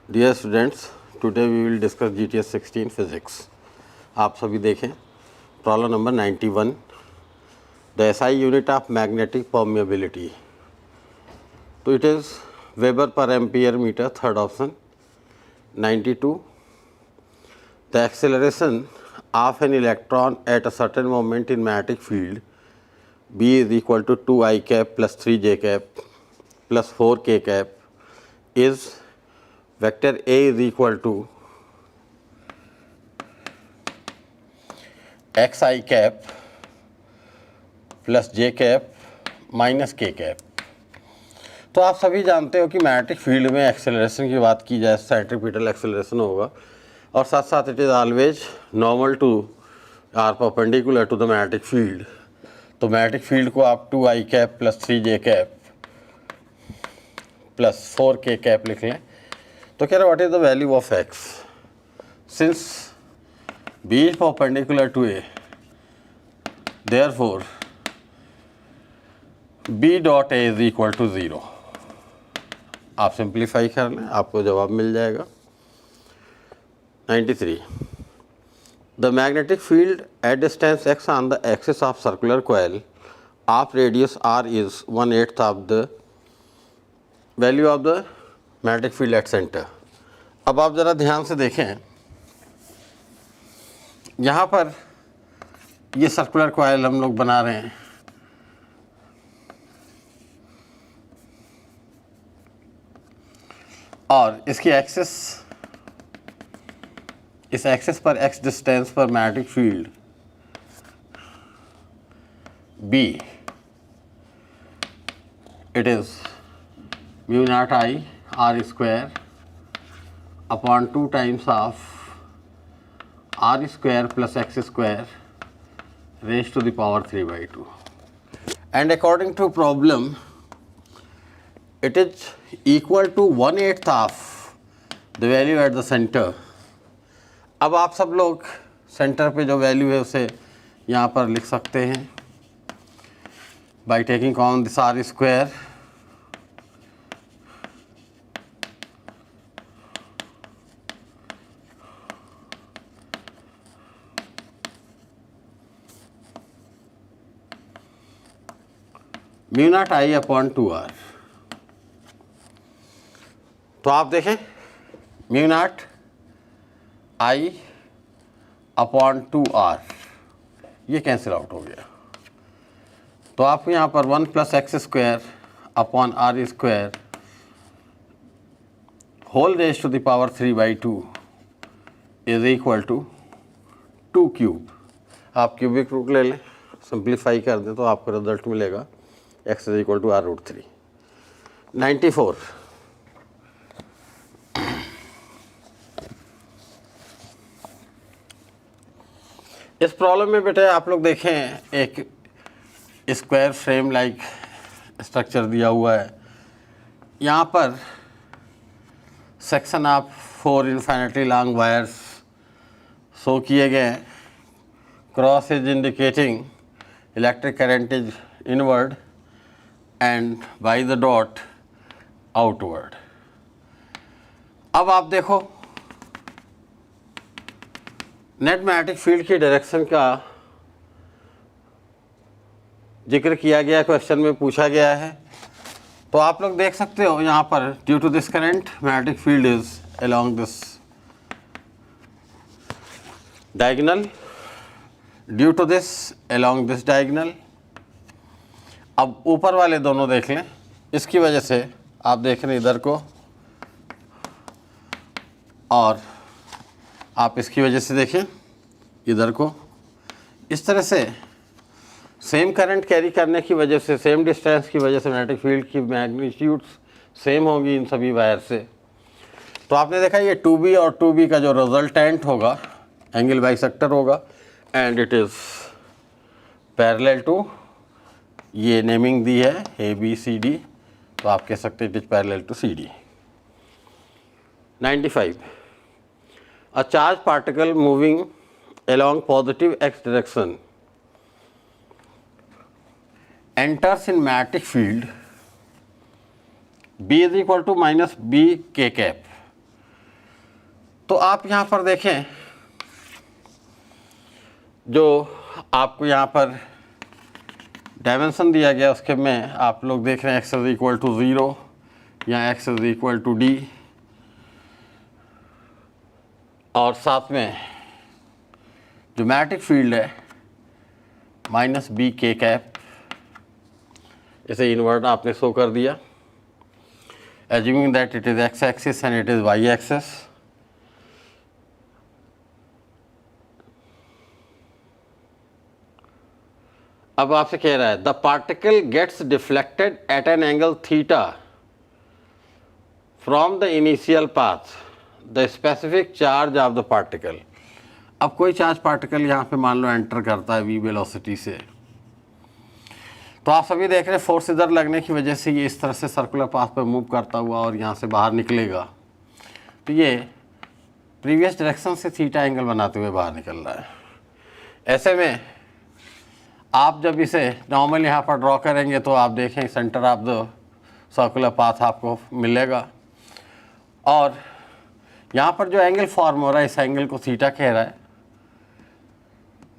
Dear students, today we will discuss GTS 16 physics. आप सभी देखें problem number 91, the SI unit of magnetic permeability. तो it is weber per ampere metre, third option. 92, the acceleration of an electron at a certain moment in magnetic field B is equal to 2i cap plus 3j cap plus 4k cap is vector A is equal to xi cap plus j cap minus k cap। तो आप सभी जानते हो कि magnetic field में acceleration की बात की जाए सेंट्रीपिटल एक्सेलरेशन होगा, और साथ साथ it is always normal to or perpendicular to the magnetic field. तो मैग्नेटिक फील्ड को आप 2i cap plus 3j cap plus 4k cap लिख लें। तो कह रहे what is the value of x since b is perpendicular to a, therefore b dot a is equal to 0। आप simplify कर लें, आपको जवाब मिल जाएगा। 93, the magnetic field at distance x on the axis of circular coil of radius r is 1/8 of the value of the magnetic field at center। अब आप ज़रा ध्यान से देखें, यहाँ पर ये सर्कुलर कॉइल हम लोग बना रहे हैं, और इसकी एक्सिस, इस एक्सिस पर x डिस्टेंस पर magnetic field B, it is mu not I r square upon 2 times of r square plus x square raise to the power 3/2। And according to problem it is equal to 1/8 of the value at the centre. अब आप सब लोग centre पे जो value है उसे यहाँ पर लिख सकते हैं by taking common this r square mu not I upon 2r। तो आप देखें mu naught I upon 2r ये कैंसिल आउट हो गया। तो आपको यहाँ पर 1 plus x square upon r square whole raise to the power 3/2 is equal to 2 cube. आप क्यूबिक रूट ले लें, सिंप्लीफाई कर दें तो आपको रिजल्ट मिलेगा x is equal to r√3। 94, इस प्रॉब्लम में बेटे आप लोग देखें एक स्क्वायर फ्रेम लाइक स्ट्रक्चर दिया हुआ है। यहाँ पर section of 4 infinity long wires show किए गए हैं। Cross is indicating electric current is inward and by the dot outward. अब आप देखो नेट मैग्नेटिक फील्ड की डायरेक्शन का जिक्र किया गया, क्वेश्चन में पूछा गया है। तो आप लोग देख सकते हो यहाँ पर due to this current magnetic field is along this diagonal, due to this along this diagonal. अब ऊपर वाले दोनों देख लें, इसकी वजह से आप देख रहे हैं इधर को, और आप इसकी वजह से देखें इधर को। इस तरह से सेम करंट कैरी करने की वजह से, सेम डिस्टेंस की वजह से मैग्नेटिक फील्ड की मैग्नीट्यूड्स सेम होगी इन सभी वायर से। तो आपने देखा ये 2b और 2b का जो रिजल्टेंट होगा एंगल बाइसेक्टर होगा, and it is parallel to, ये नेमिंग दी है ABCD, तो आप कह सकते हैं it is parallel to CD। 95, a charged particle moving along positive x direction enters in magnetic field B is equal to minus B k cap तो आप यहाँ पर देखें, जो आपको यहाँ पर डायमेंशन दिया गया उसके में आप लोग देख रहे हैं x इज इक्वल टू 0 या x is equal to d, और साथ में जो मैग्नेटिक फील्ड है माइनस बी के कैप, इसे इन्वर्ट आपने शो कर दिया, assuming that it is X axis and it is Y axis. अब आपसे कह रहा है the particle gets deflected at an angle theta from the initial path, the specific charge of the particle. अब कोई चार्ज पार्टिकल यहाँ पे मान लो एंटर करता है v वेलोसिटी से, तो आप सभी देख रहे हैं फोर्स इधर लगने की वजह से ये इस तरह से सर्कुलर पाथ पे मूव करता हुआ और यहाँ से बाहर निकलेगा, तो ये प्रीवियस डायरेक्शन से थीटा एंगल बनाते हुए बाहर निकल रहा है। ऐसे में आप जब इसे नॉर्मल यहाँ पर ड्रॉ करेंगे तो आप देखें centre of the circular path आपको मिलेगा, और यहाँ पर जो एंगल फॉर्म हो रहा है इस एंगल को थीटा कह रहा है।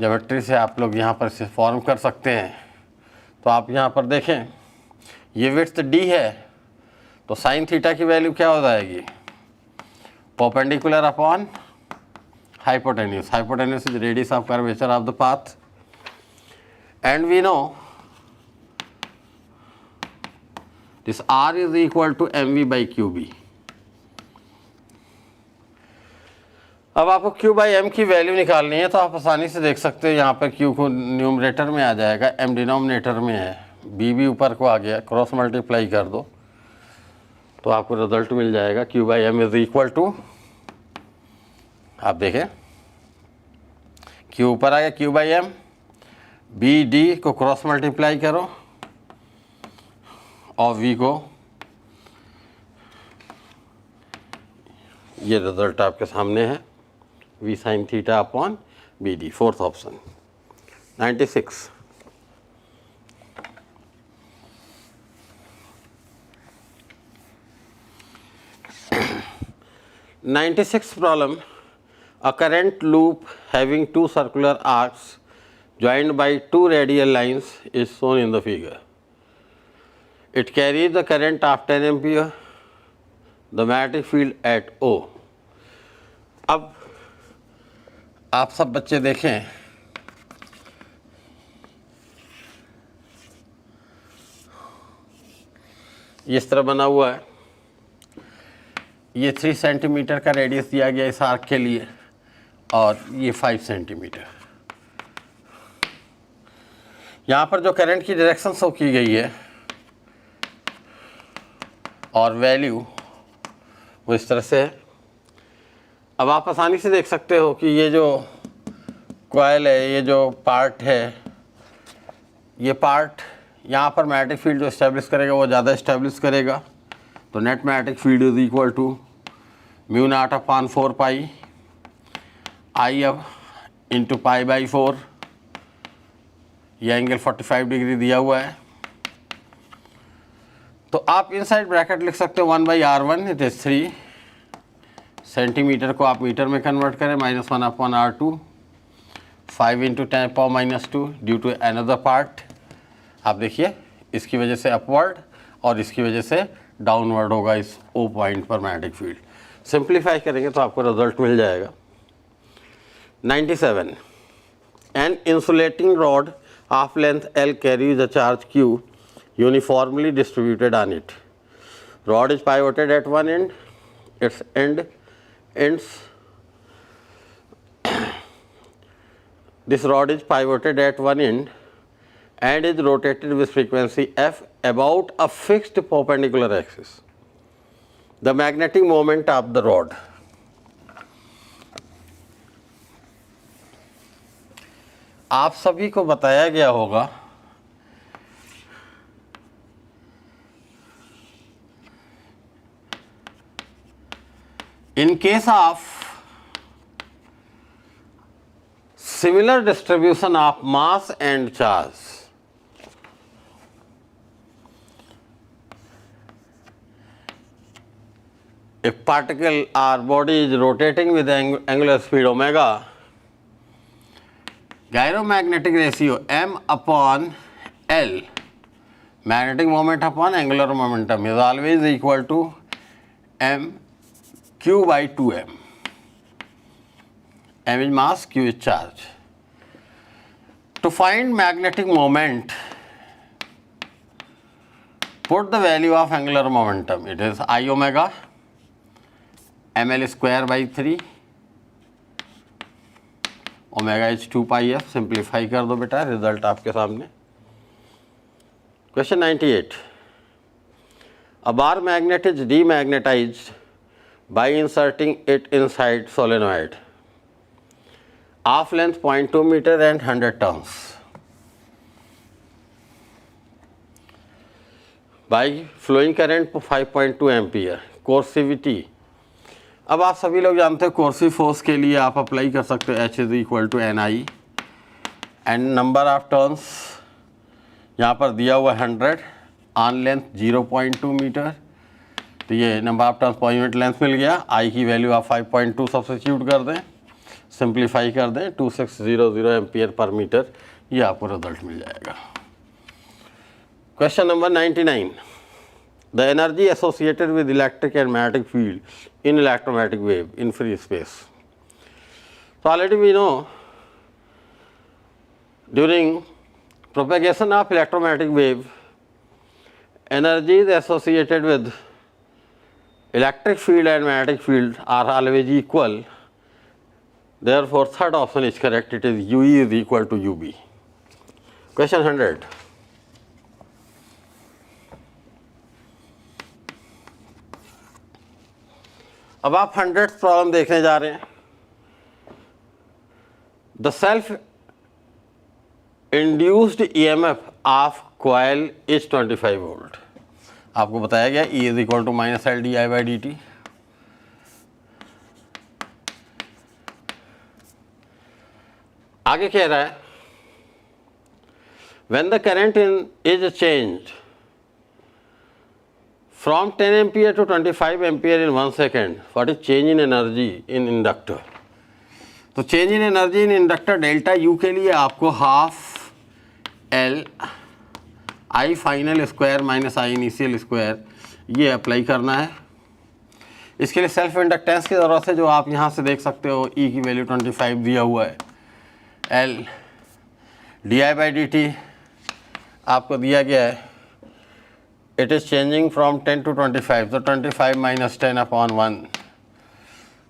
ज्योमेट्री से आप लोग यहाँ पर इसे फॉर्म कर सकते हैं। तो आप यहाँ पर देखें ये विड्थ d है, तो साइन थीटा की वैल्यू क्या हो जाएगी, perpendicular upon hypotenuse. Hypotenuse is radius of curvature of the path, and we know this r is equal to mv by qb। अब आपको q by m की वैल्यू निकालनी है, तो आप आसानी से देख सकते हैं यहाँ पर q को न्यूमरेटर में आ जाएगा, m डिनोमिनेटर में है, b भी ऊपर को आ गया, क्रॉस मल्टीप्लाई कर दो तो आपको रिजल्ट मिल जाएगा q by m is equal to, आप देखें q ऊपर आ गया q by m, B D को क्रॉस मल्टीप्लाई करो और वी को, ये रिजल्ट आपके सामने है, V sine theta upon B D, fourth option. 96 96th problem, a current loop having two circular arcs joined by two radial lines is shown in the figure. It carries the current of 10 ampere, the magnetic field at O। अब आप सब बच्चे देखें, इस तरह बना हुआ है, ये 3 सेंटीमीटर का रेडियस दिया गया इस आर्क के लिए और ये 5 सेंटीमीटर। यहाँ पर जो करंट की डायरेक्शन शो की गई है और वैल्यू वो इस तरह से है। अब आप आसानी से देख सकते हो कि ये जो कॉइल है, ये जो पार्ट है, ये पार्ट यहाँ पर मैग्नेटिक फील्ड जो इस्टेब्लिश करेगा वो ज़्यादा इस्टेब्लिश करेगा, तो net magnetic field is equal to mu naught upon 4 pi I अब इंटू पाई बाई 4। यह एंगल 45 डिग्री दिया हुआ है, तो आप इनसाइड ब्रैकेट लिख सकते हो 1/r1, इट इज 3 सेंटीमीटर को आप मीटर में कन्वर्ट करें, -1 upon r2, 5 into 10⁻⁻2 due to another part. आप देखिए इसकी वजह से अपवर्ड और इसकी वजह से डाउनवर्ड होगा इस O पॉइंट पर मैग्नेटिक फील्ड। सिंप्लीफाई करेंगे तो आपको रिजल्ट मिल जाएगा। 97 an insulating rod of length L carries a charge Q uniformly distributed on it. Rod is pivoted at one end, its ends. This rod is pivoted at one end and is rotated with frequency f about a fixed perpendicular axis. The magnetic moment of the rod. आप सभी को बताया गया होगा in case of similar distribution of mass and charge, if particle or body is rotating with angular speed omega, gyromagnetic ratio m upon L, magnetic moment upon angular momentum, is always equal to m q by 2m. M is mass, q is charge. To find magnetic moment, put the value of angular momentum. It is I omega ml square by 3, omega is 2 pi f. Simplify कर दो बेटा, result आपके सामने. Question 98. A bar magnet is demagnetized by inserting it inside solenoid of length 0.2 meter and 100 turns by flowing current 5.2 ampere. कोर्सिविटी, अब आप सभी लोग जानते हो कोर्सिव फोर्स के लिए आप अप्लाई कर सकते हो H is equal to N I, and number of turns यहाँ पर दिया हुआ 100, ऑन लेंथ 0.2 मीटर, तो ये number of turns per unit length मिल गया. आई की वैल्यू आप 5.2 सब्स्टिट्यूट कर दें, सिंप्लीफाई कर दें, 2600 एम्पियर पर मीटर, ये आपको रिजल्ट मिल जाएगा. Question number 99. The energy associated with electric and magnetic field in electromagnetic wave in free space. So already we know during propagation of electromagnetic wave, energy is associated with electric field and magnetic field are always equal. Therefore, third option is correct. It is UE is equal to UB. Question 100. अब आप 100th problem देखने जा रहे हैं. The self induced EMF of coil is 25 volt. आपको बताया गया E is equal to minus L D I by D T. आगे कह रहा है when the current is changed from 10 ampere to 25 ampere in 1 second, what is change in energy in inductor? तो change in energy in inductor delta U के लिए आपको half L I final square minus I initial square ये apply करना है. इसके लिए self inductance की ज़रूरत है, जो आप यहाँ से देख सकते हो. E की वैल्यू 25 दिया हुआ है. L di by dt आपको दिया गया है. It is changing from 10 to 25, तो 25 minus 10 upon 1,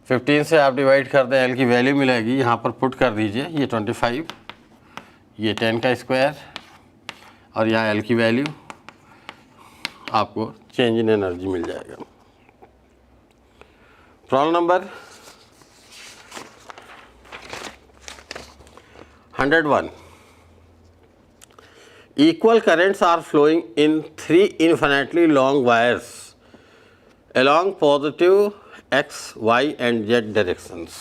15 से आप डिवाइड कर दें, L की वैल्यू मिलेगी, यहाँ पर पुट कर दीजिए. ये 25, ये 10 का स्क्वायर, और यहाँ L की वैल्यू, आपको चेंज इन एनर्जी मिल जाएगा. Problem number 101. Equal currents are flowing in 3 infinitely long wires along positive x, y and z directions.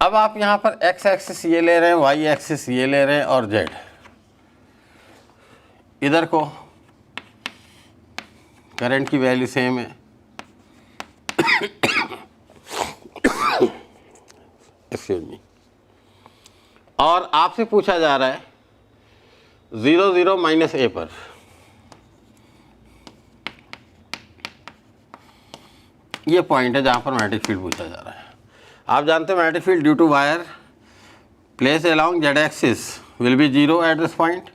अब आप यहाँ पर x एक्सिस ये ले रहे हैं, y एक्सिस ये ले रहे हैं, और z इधर को करंट की वैल्यू सेम है. Excuse me. और आपसे पूछा जा रहा है 0 0 माइनस ए पर. ये पॉइंट है जहां पर मैग्नेटिक फील्ड पूछा जा रहा है. आप जानते हैं magnetic field due to wire place along Z axis will be 0 at this point,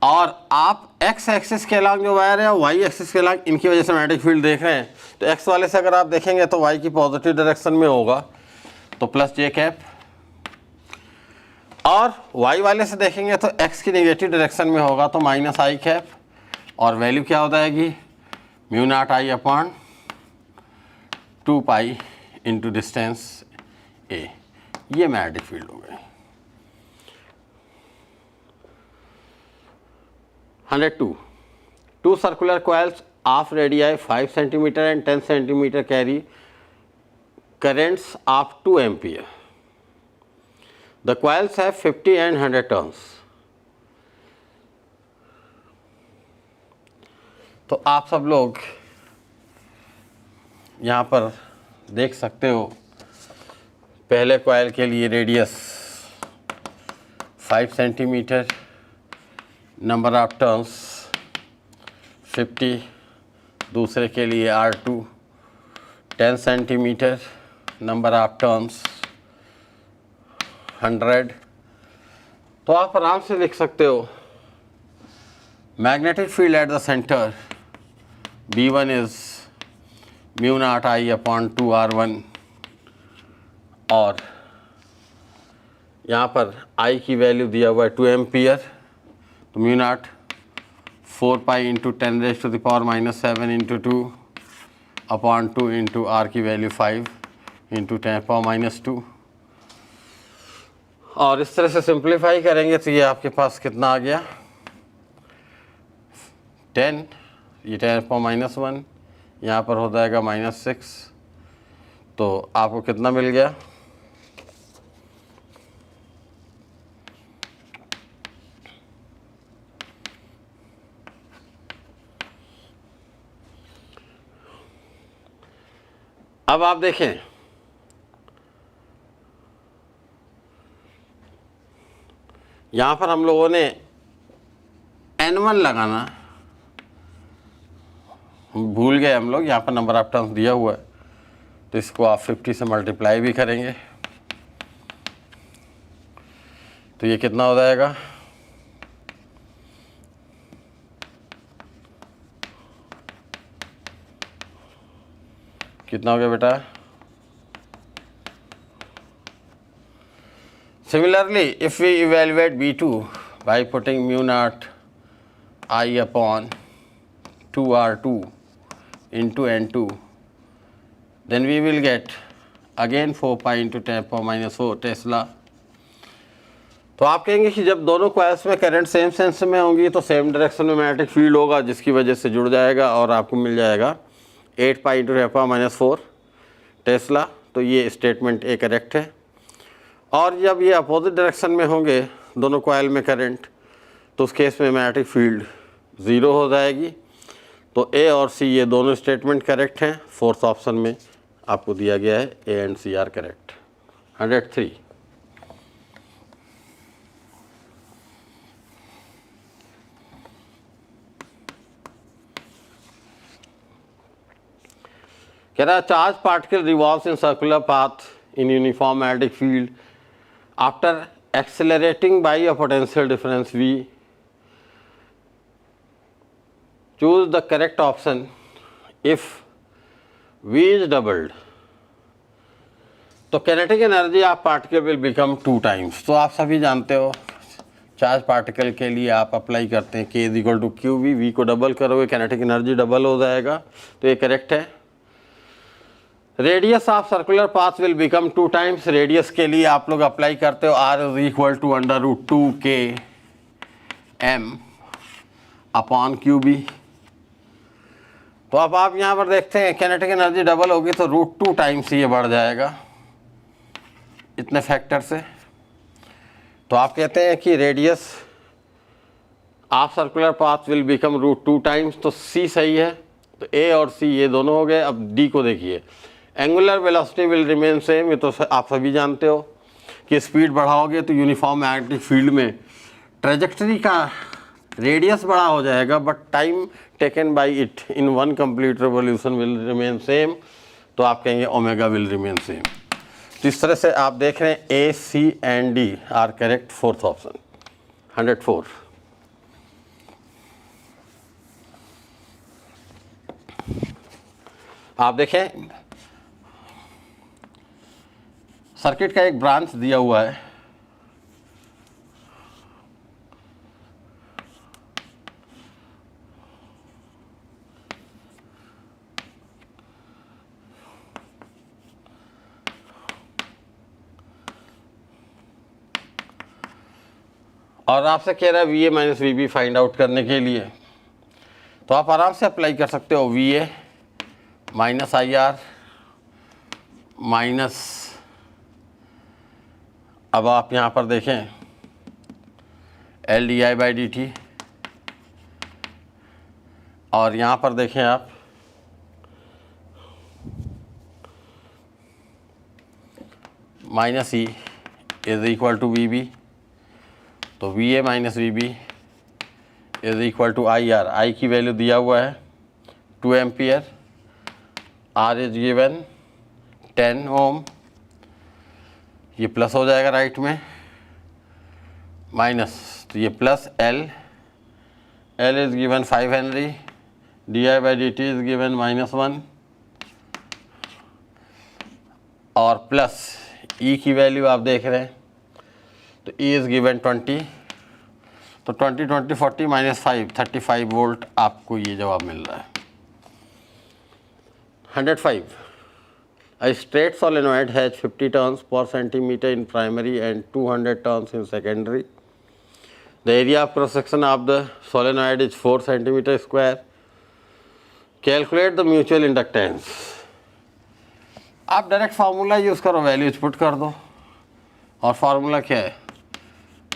और आप एक्स एक्सिस के अलॉन्ग जो वायर है और वाई एक्सिस के अलॉन्ग, इनकी वजह से मैग्नेटिक फील्ड देख रहे हैं. तो एक्स वाले से अगर आप देखेंगे तो वाई की पॉजिटिव डायरेक्शन में होगा, तो प्लस जे कैप, और वाई वाले से देखेंगे तो एक्स की नेगेटिव डायरेक्शन में होगा, तो माइनस आई कैप, और वैल्यू क्या हो जाएगी mu not I upon 2 pi into distance ए. ये मैग्नेटिक फील्ड हो गई. 102. Two circular coils of radii 5 cm and 10 cm carry currents of 2 ampere. The coils have 50 and 100 turns. तो आप सब लोग यहाँ पर देख सकते हो, पहले कॉइल के लिए radius 5 centimetre, number of turns 50, दूसरे के लिए R2 10 centimetre, number of turns 100। तो आप आराम से लिख सकते हो magnetic field at the centre B1 is mu naught I upon 2R1, और यहाँ पर I की वैल्यू दिया हुआ है 2 एम्पियर, तो mu naught 4 pi into 10⁻⁻7 into 2 upon 2 into R की वैल्यू 5 इंटू 10⁻²। और इस तरह से सिंप्लीफाई करेंगे तो ये आपके पास कितना आ गया 10, ये 10⁻⁻1, यहाँ पर हो जाएगा -6, तो आपको कितना मिल गया अब आप देखें यहाँ पर हम लोगों ने N1 लगाना भूल गए हम लोग, यहाँ पर नंबर ऑफ टर्न्स दिया हुआ है, तो इसको आप 50 से मल्टीप्लाई भी करेंगे तो ये कितना हो जाएगा कितना हो गया बेटा। Similarly, if we evaluate B2 by putting mu naught I upon 2R2 into N2, then we will get again 4 pi into 10⁻⁻4 Tesla. तो आप कहेंगे कि जब दोनों कॉइल्स में करंट सेम सेंस में होंगी तो सेम डायरेक्शन में मैग्नेटिक फील्ड होगा, जिसकी वजह से जुड़ जाएगा और आपको मिल जाएगा 8 पाई इंटू 10⁻⁻4 टेस्ला। तो ये स्टेटमेंट ए करेक्ट है। और जब ये अपोजिट डायरेक्शन में होंगे दोनों कॉइल में करंट, तो उस केस में मैग्नेटिक फील्ड 0 हो जाएगी। तो ए और सी ये दोनों स्टेटमेंट करेक्ट हैं। फोर्थ ऑप्शन में आपको दिया गया है A and C are correct. 103 कह रहा charge particle revolves in circular path in uniform magnetic field after accelerating by a potential difference V। Choose the correct option if V is doubled. तो kinetic energy of particle will become 2 times. तो आप सभी जानते हो charge particle के लिए आप apply करते हैं K = QV, V को डबल करोगे कैनेटिक एनर्जी डबल हो जाएगा, तो ये करेक्ट है। Radius of circular path will become 2 times. Radius के लिए आप लोग अप्लाई करते हो R = √2km अपॉन QB। तो अब आप यहाँ पर देखते हैं कैनेटिक एनर्जी डबल होगी तो √2 टाइम्स ये बढ़ जाएगा इतने फैक्टर से। तो आप कहते हैं कि radius of circular path will become √2 times, तो C सही है। तो A और C ये दोनों हो गए। अब D को देखिए, angular velocity will remain same. ये तो आप सभी जानते हो कि स्पीड बढ़ाओगे तो यूनिफॉर्म मैग्नेटिक फील्ड में ट्रेजेक्टरी का रेडियस बड़ा हो जाएगा, but time taken by it in 1 complete revolution will remain same. तो आप कहेंगे ओमेगा विल रिमेन सेम। तो इस तरह से आप देख रहे हैं A, C and D are correct. Fourth option 104। आप देखें सर्किट का एक ब्रांच दिया हुआ है, और आपसे कह रहा है VA माइनस VB फाइंड आउट करने के लिए। तो आप आराम से अप्लाई कर सकते हो VA - IR माइनस अब आप यहाँ पर देखें LdI/dt और यहाँ पर देखें आप -E is equal to VB, तो VA माइनस VB is equal to IR। I की वैल्यू दिया हुआ है 2 ampere, R is given 10 ohm, ये प्लस हो जाएगा राइट में, माइनस तो ये plus L is given 5 henry, di/dt is given -1 और प्लस E की वैल्यू आप देख रहे हैं तो E इज गिवन 20, तो 20 20 40 -5 35 वोल्ट आपको ये जवाब मिल रहा है। 105 A straight solenoid has 50 turns per centimeter in primary and 200 turns in secondary. The area of cross section of the solenoid is 4 centimeter square. Calculate the mutual inductance. आप direct formula use करो, values put कर दो, और formula क्या है,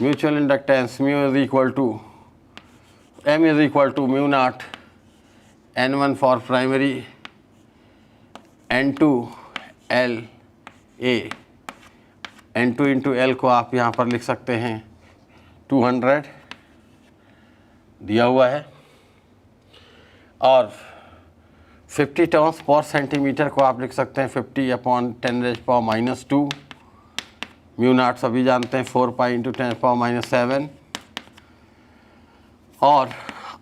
mutual inductance mu is equal to M is equal to mu naught N1 for primary N2 L A, N2 into L को आप यहाँ पर लिख सकते हैं 200 दिया हुआ है, और 50 टर्न्स पर सेंटीमीटर को आप लिख सकते हैं 50/10⁻², म्यू नॉट सभी जानते हैं 4 पाई × 10⁻⁷, और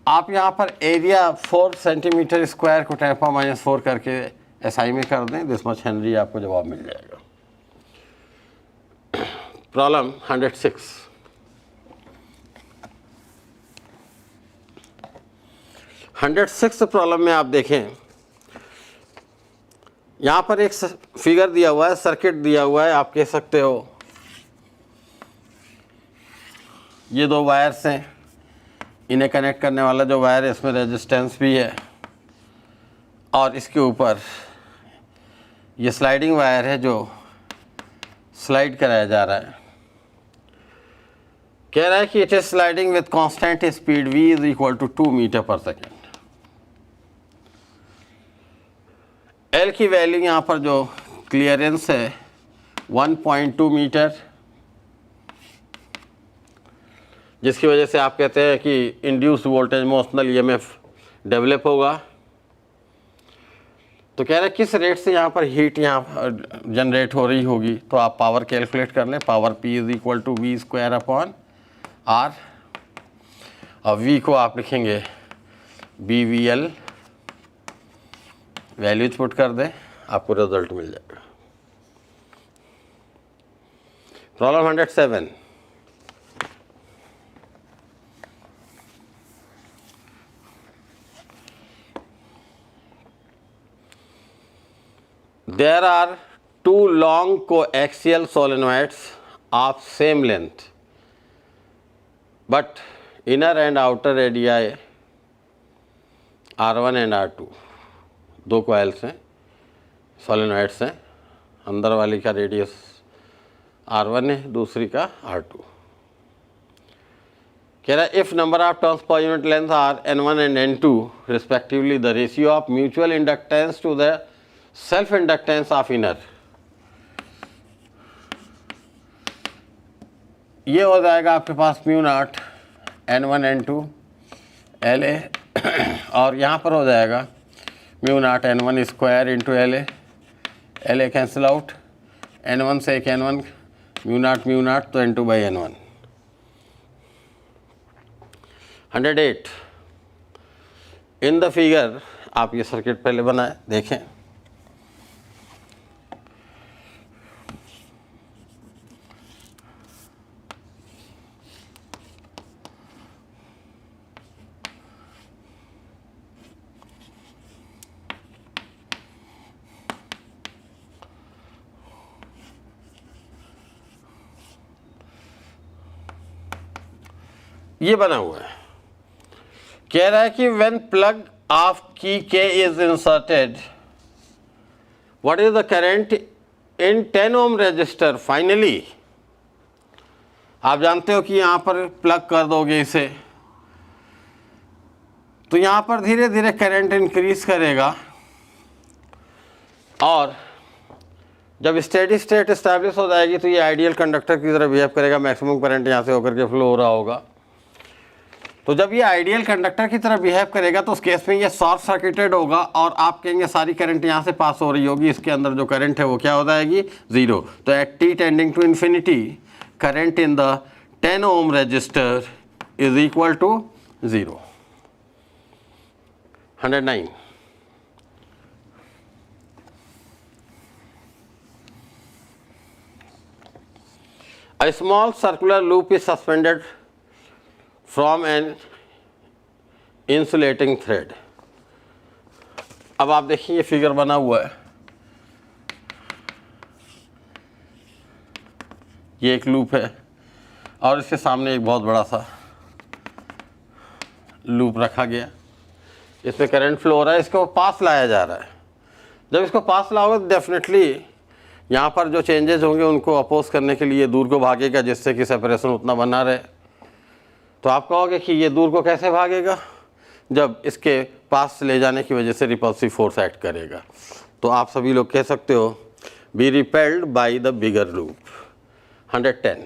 आप यहाँ पर एरिया 4 सेंटीमीटर स्क्वायर को 10⁻⁴ करके SI में कर दें, दिस मच हेनरी आपको जवाब मिल जाएगा। प्रॉब्लम 106, प्रॉब्लम में आप देखें यहाँ पर एक फिगर दिया हुआ है, सर्किट दिया हुआ है, आप कह सकते हो ये 2 वायर्स हैं, इन्हें कनेक्ट करने वाला जो वायर है इसमें रेजिस्टेंस भी है, और इसके ऊपर ये स्लाइडिंग वायर है जो स्लाइड कराया जा रहा है। कह रहा है कि it is sliding with constant speed V is equal to 2 meter per second. L की वैल्यू यहाँ पर जो क्लियरेंस है 1.2 मीटर, जिसकी वजह से आप कहते हैं कि induced voltage motional EMF develop होगा। तो कह रहे हैं किस रेट से यहाँ पर हीट यहाँ जनरेट हो रही होगी, तो आप पावर कैलकुलेट कर लें, power P is equal to V² R, और V को आप लिखेंगे BVL, वैल्यूज पुट कर दें, आपको रिजल्ट मिल जाएगा। Problem 107, there are 2 long coaxial solenoids of same length but inner and outer radii R1 and R2, 2 coils हैं, सोलेनॉइड्स हैं, अंदर वाली का रेडियस R1 है, दूसरी का R2। कह रहा है if number of turns per unit length are N1 and N2 respectively, the ratio of mutual inductance to the self inductance of inner, ये हो जाएगा आपके पास mu naught N1 N2 LA, और यहाँ पर हो जाएगा mu naught N1 square into LA cancel out, N1 से एक N1, म्यू नॉट तो N2/N1। 108 इन द फिगर, आप ये सर्किट पहले बनाए देखें, ये बना हुआ है। कह रहा है कि when plug of key K is inserted, what is the current in 10 ohm resistor? Finally, आप जानते हो कि यहाँ पर प्लग कर दोगे इसे तो यहाँ पर धीरे धीरे करंट इंक्रीज करेगा और जब स्टेडी स्टेट इस्टेब्लिश हो जाएगी तो ये आइडियल कंडक्टर की तरह बिहेव करेगा, मैक्सिमम करंट यहाँ से होकर के फ्लो हो रहा होगा। तो जब ये आइडियल कंडक्टर की तरह बिहेव करेगा तो उस केस में ये शॉर्ट सर्किटेड होगा और आप कहेंगे सारी करंट यहाँ से पास हो रही होगी, इसके अंदर जो करंट है वो क्या हो जाएगी, ज़ीरो। तो at t tending to infinity current in the 10 ohm resistor is equal to 0। 109 A small circular loop is suspended from an insulating thread। अब आप देखिए ये फिगर बना हुआ है, ये एक लूप है और इसके सामने एक बहुत बड़ा सा लूप रखा गया, इसमें करंट फ्लो हो रहा है, इसको पास लाया जा रहा है। जब इसको पास लाओगे तो डेफिनेटली यहाँ पर जो चेंजेस होंगे उनको अपोज करने के लिए दूर को भागेगा जिससे कि सेपरेशन उतना बना रहे। तो आप कहोगे कि ये दूर को कैसे भागेगा, जब इसके पास ले जाने की वजह से रिपल्सिव फोर्स एक्ट करेगा। तो आप सभी लोग कह सकते हो be repelled by the bigger loop. 110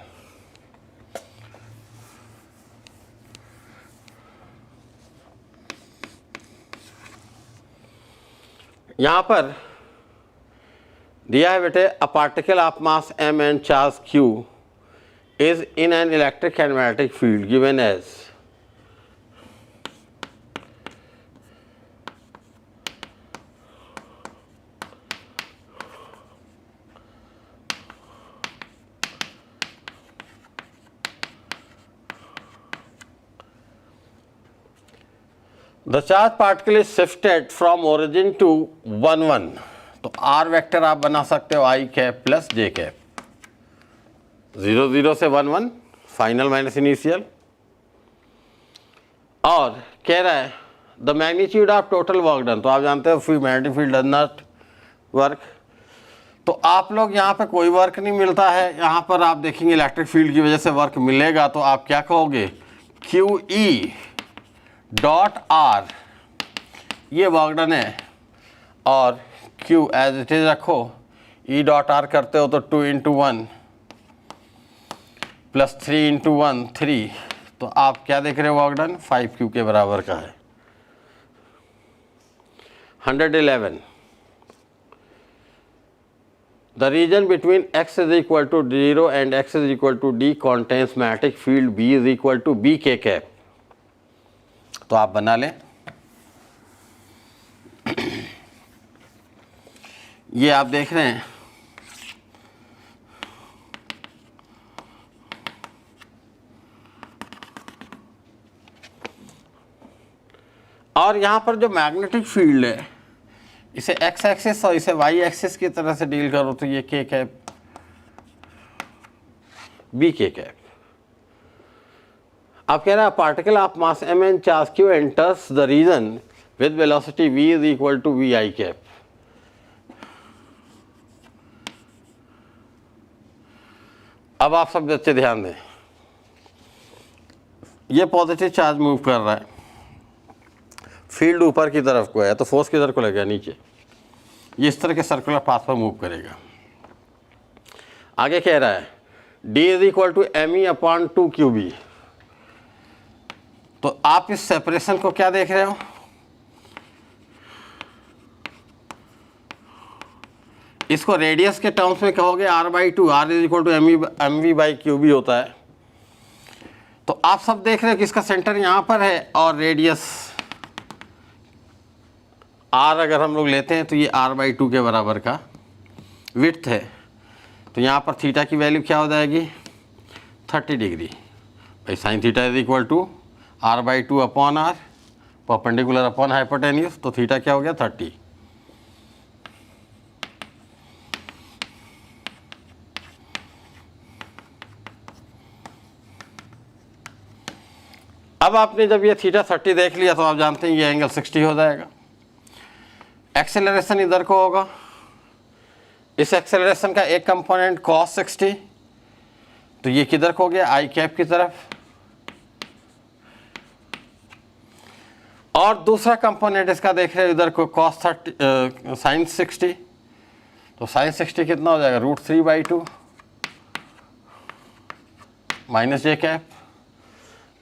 यहाँ पर दिया है बेटे, a particle of mass m and charge q is in an electric and magnetic field given as the charge particle is shifted from origin to 1 1। तो are vector आप बना सकते हो आई कैप प्लस जे कैप, 0 0 से 1 1 फाइनल माइनस इनिशियल। और कह रहा है the magnitude of total work done. तो आप जानते हो magnetic field does not work, तो आप लोग यहाँ पे कोई वर्क नहीं मिलता है, यहाँ पर आप देखेंगे इलेक्ट्रिक फील्ड की वजह से वर्क मिलेगा। तो आप क्या कहोगे, क्यू ई डॉट आर ये वर्क डन है और Q एज इट इज रखो, E डॉट आर करते हो तो 2 × 1 प्लस 3 × 1 3। तो आप क्या देख रहे हो, वर्क डन 5Q के बराबर का है। 111 the region between x is equal to 0 and x is equal to d contains magnetic field B is equal to B के कैप। तो आप बना लें, ये आप देख रहे हैं और यहाँ पर जो मैग्नेटिक फील्ड है इसे x एक्सिस और इसे y एक्सिस की तरह से डील करो तो ये k कैप B के कैप। आप कह रहे हैं particle of mass m and charge q enters the region with velocity v is equal to vi cap. अब आप सब बच्चे ध्यान दें, ये पॉजिटिव चार्ज मूव कर रहा है, फील्ड ऊपर की तरफ को है तो फोर्स किधर को लगेगा, नीचे। ये इस तरह के सर्कुलर पाथ पर मूव करेगा। आगे कह रहा है D is equal to ME/2QB। तो आप इस सेपरेशन को क्या देख रहे हो, इसको रेडियस के टर्म्स में कहोगे R/2, R is equal to MV/QB होता है। तो आप सब देख रहे हो कि इसका सेंटर यहाँ पर है और रेडियस R अगर हम लोग लेते हैं तो ये R/2 के बराबर का विड्थ है। तो यहाँ पर थीटा की वैल्यू क्या हो जाएगी, 30 डिग्री। भाई sine theta is equal to R/2 upon R perpendicular upon hypotenuse. तो थीटा क्या हो गया, 30। अब आपने जब ये थीटा 30 देख लिया तो आप जानते हैं ये एंगल 60 हो जाएगा। एक्सेलरेशन इधर को होगा, इस एक्सेलरेशन का एक कंपोनेंट cos 60 तो ये किधर खो गया, आई कैप की तरफ। और दूसरा कंपोनेंट इसका देख रहे हो इधर को cos 30 sin 60, तो sin 60 कितना हो जाएगा, √3/2 माइनस जे कैप।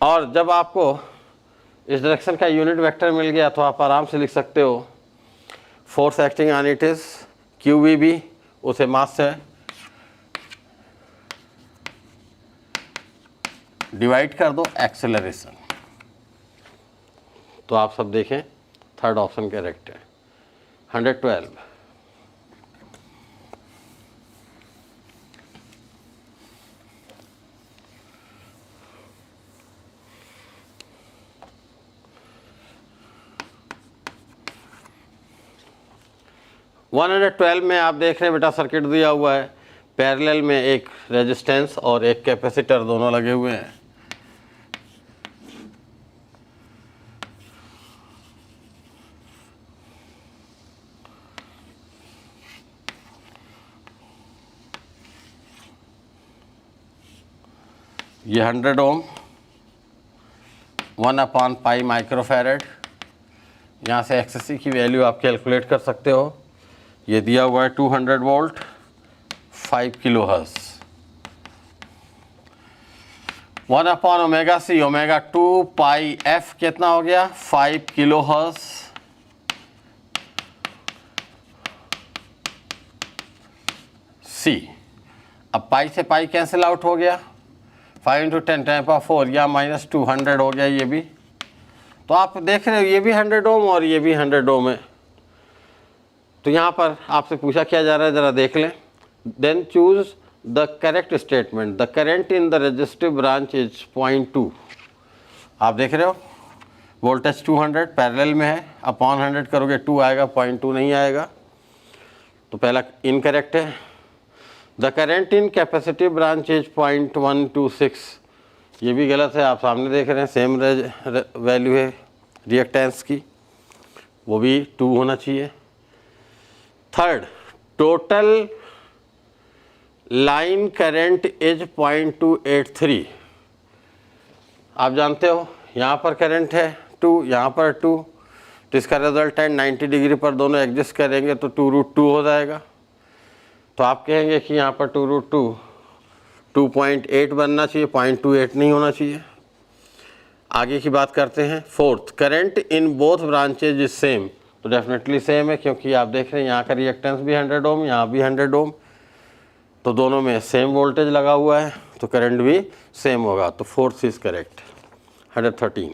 और जब आपको इस डायरेक्शन का यूनिट वेक्टर मिल गया तो आप आराम से लिख सकते हो force acting on it is QVB, उसे मास से डिवाइड कर दो एक्सेलरेशन। तो आप सब देखें थर्ड ऑप्शन करेक्ट है। 112 112 में आप देख रहे हैं बेटा सर्किट दिया हुआ है, पैरेलल में एक रेजिस्टेंस और एक कैपेसिटर दोनों लगे हुए हैं। ये 100 ओम 1/π माइक्रोफैरड, यहाँ से XC की वैल्यू आप कैलकुलेट कर सकते हो। ये दिया हुआ है 200 volt 5 kilo hertz. 1/ωc omega 2πf कितना हो गया, 5 किलो हर्ट्ज। C अब पाई से पाई कैंसिल आउट हो गया, 5 × 10⁻⁴ या -200 हो गया ये भी। तो आप देख रहे हो ये भी 100 ओम और ये भी 100 ओम है। तो यहाँ पर आपसे पूछा क्या जा रहा है, ज़रा देख लें। Then choose the correct statement, the current in the resistive branch is 0.2। आप देख रहे हो वोल्टेज 200 पैरेलल में है, अपॉन 100 करोगे 2 आएगा, 0.2 नहीं आएगा, तो पहला इनकरेक्ट है। The current in capacitive branch is 0.126, ये भी गलत है, आप सामने देख रहे हैं सेम वैल्यू है रिएक्टेंस की, वो भी 2 होना चाहिए। Third, total line current is 0.283। आप जानते हो यहाँ पर करंट है 2, यहाँ पर 2, तो इसका रिजल्ट है 90 डिग्री पर दोनों एडजस्ट करेंगे तो 2√2 हो जाएगा। तो आप कहेंगे कि यहाँ पर 2√2 2.8 बनना चाहिए, 0.28 नहीं होना चाहिए। आगे की बात करते हैं। Fourth, current in both branches is same, तो डेफिनेटली सेम है क्योंकि आप देख रहे हैं यहाँ का रिएक्टेंस भी 100 ओम, यहाँ भी 100 ओम, तो दोनों में सेम वोल्टेज लगा हुआ है तो करंट भी सेम होगा। तो फोर्थ इज करेक्ट। 113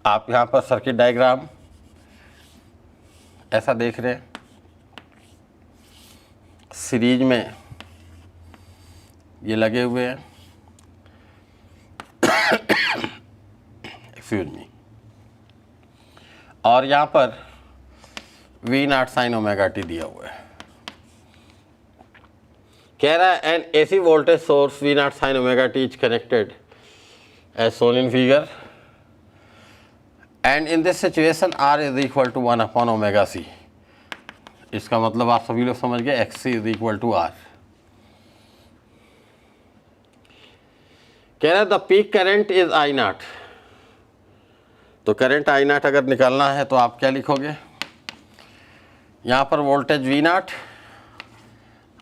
आप यहाँ पर सर्किट डायग्राम ऐसा देख रहे हैं, सीरीज में ये लगे हुए हैं, एक्सक्यूज मी, और यहाँ पर V0 sin ωt दिया हुआ है। कह रहा है an AC voltage source V0 sin ωt is connected as shown in figure and in this situation R is equal to 1/ωc। इसका मतलब आप सभी लोग समझ गए, XC is equal to R। कह रहा है the peak current is I0, तो करंट I0 अगर निकालना है तो आप क्या लिखोगे, यहाँ पर voltage V0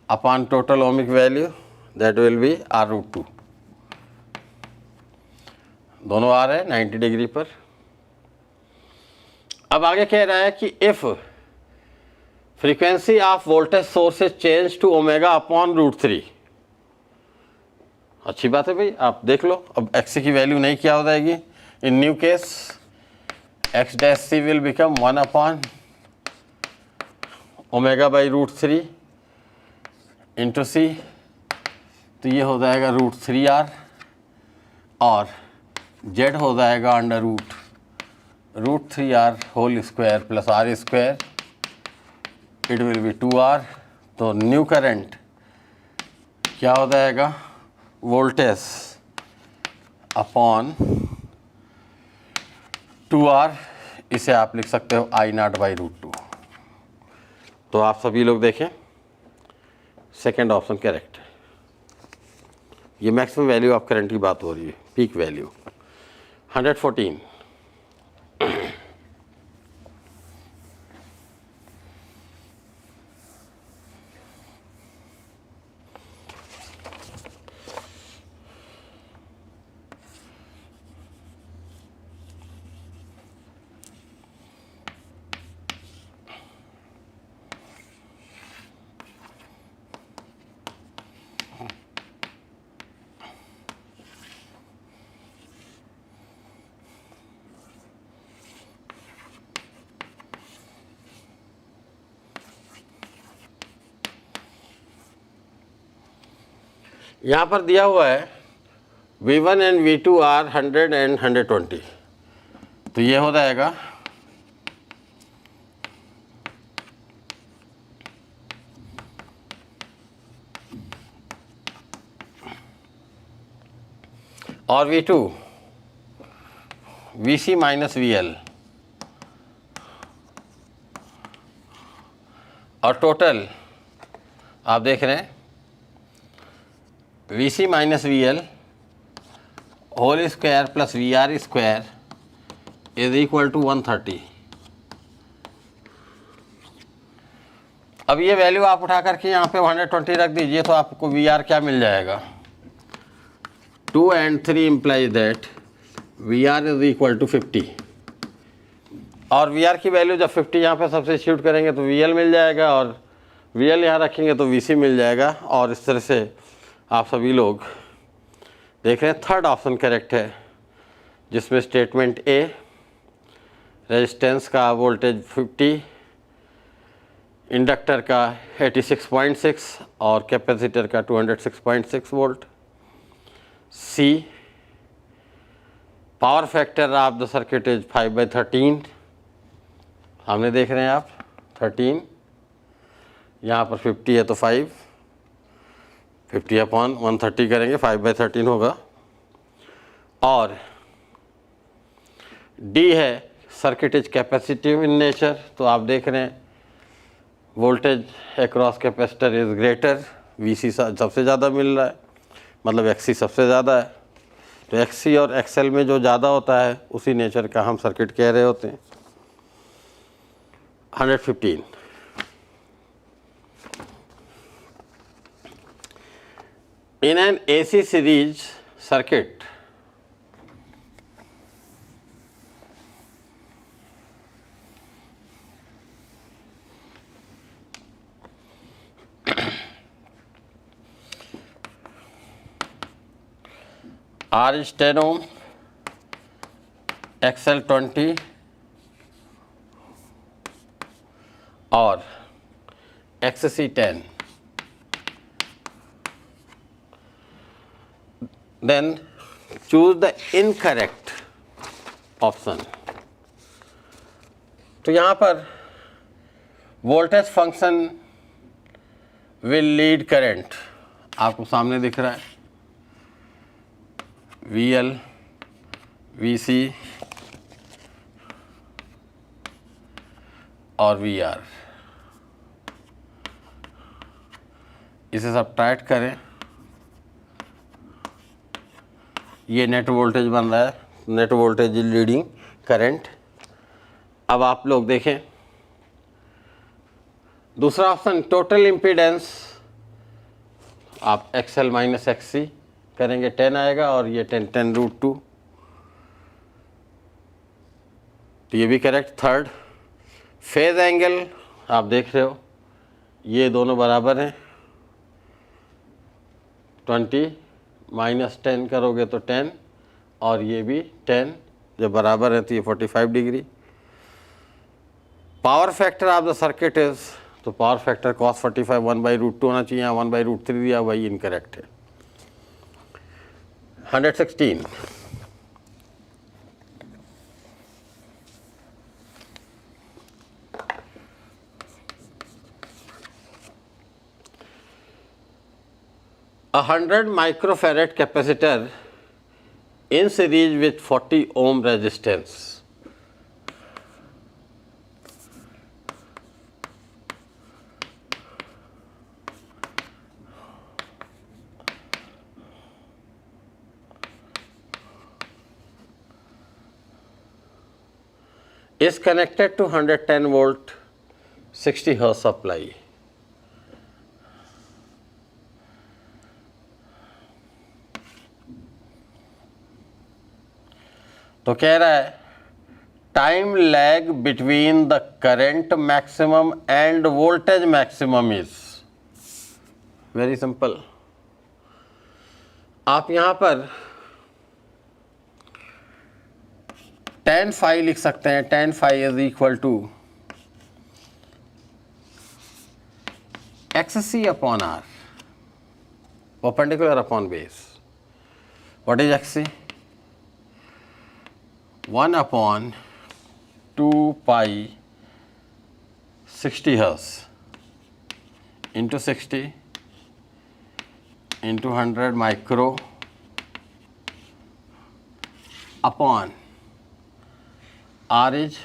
upon total ohmic value that will B R√2, दोनों आ रहे हैं 90 डिग्री पर। अब आगे कह रहा है कि if frequency of voltage source is change to omega upon √3, अच्छी बात है भाई, आप देख लो। अब XC की वैल्यू नहीं क्या हो जाएगी, in new case X' will become 1/ω/√3 into C, तो ये हो जाएगा √3R और Z हो जाएगा under √3R whole square plus R square, it will be 2R। तो न्यू करंट क्या हो जाएगा, वोल्टेज अपॉन 2R इसे आप लिख सकते हो I0/√2। तो आप सभी लोग देखें, सेकेंड ऑप्शन करेक्ट है। ये मैक्सिमम वैल्यू ऑफ करंट की बात हो रही है, पीक वैल्यू। 114, यहाँ पर दिया हुआ है V1 and V2 are 100 and 120। तो ये हो जाएगा और V2 VC माइनस VL और टोटल आप देख रहे हैं VC minus VL whole square plus VR square is equal to 130। अब ये वैल्यू आप उठा करके यहाँ पे 120 रख दीजिए तो आपको VR क्या मिल जाएगा। 2 and 3 implies that VR is equal to 50 और VR की वैल्यू जब 50 यहाँ पे सब्स्टिट्यूट करेंगे तो VL मिल जाएगा और VL यहाँ रखेंगे तो VC मिल जाएगा। और इस तरह से आप सभी लोग देख रहे हैं थर्ड ऑप्शन करेक्ट है, जिसमें स्टेटमेंट ए रेजिस्टेंस का वोल्टेज 50, इंडक्टर का 86.6 और कैपेसिटर का 206.6 volt. C power factor of the circuit is 5/13, सामने देख रहे हैं आप 13, यहाँ पर 50 है तो 50/130 करेंगे, 5/13 होगा। और डी है circuit is capacitive in nature, तो आप देख रहे हैं voltage across capacitor is greater, VC सबसे ज़्यादा मिल रहा है, मतलब XC सबसे ज़्यादा है। तो XC और XL में जो ज़्यादा होता है उसी नेचर का हम सर्किट कह रहे होते हैं। 115, in an AC series circuit, R is 10 ohm, XL 20 और XC 10, then choose the incorrect option। तो यहाँ पर voltage function will lead current आपको सामने दिख रहा है, VL VC और VR। इसे सब्ट्रैक्ट करें, ये नेट वोल्टेज बन रहा है, नेट वोल्टेज लीडिंग करंट। अब आप लोग देखें दूसरा ऑप्शन टोटल इम्पीडेंस, आप XL माइनस XC करेंगे 10 आएगा और ये 10√2, तो ये भी करेक्ट। थर्ड फेज एंगल आप देख रहे हो ये दोनों बराबर हैं, 20 माइनस 10 करोगे तो 10 और ये भी 10, जब बराबर है तो ये 45 degree. Power factor of the circuit is, तो पावर फैक्टर cos 45 1/√2 होना चाहिए, यहाँ 1/√3 दिया, वही इनकरेक्ट है। 116, a 100 microfarad capacitor in series with 40 ohm resistance is connected to 110 volt 60 hertz supply. तो कह रहा है time lag between the current maximum end voltage maximum is very simple. आप यहां पर tan phi लिख सकते हैं. tan phi is equal to XC upon R perpendicular upon base. What is XC? 1 upon 2 pi 60 hertz into 60 into 100 micro upon R is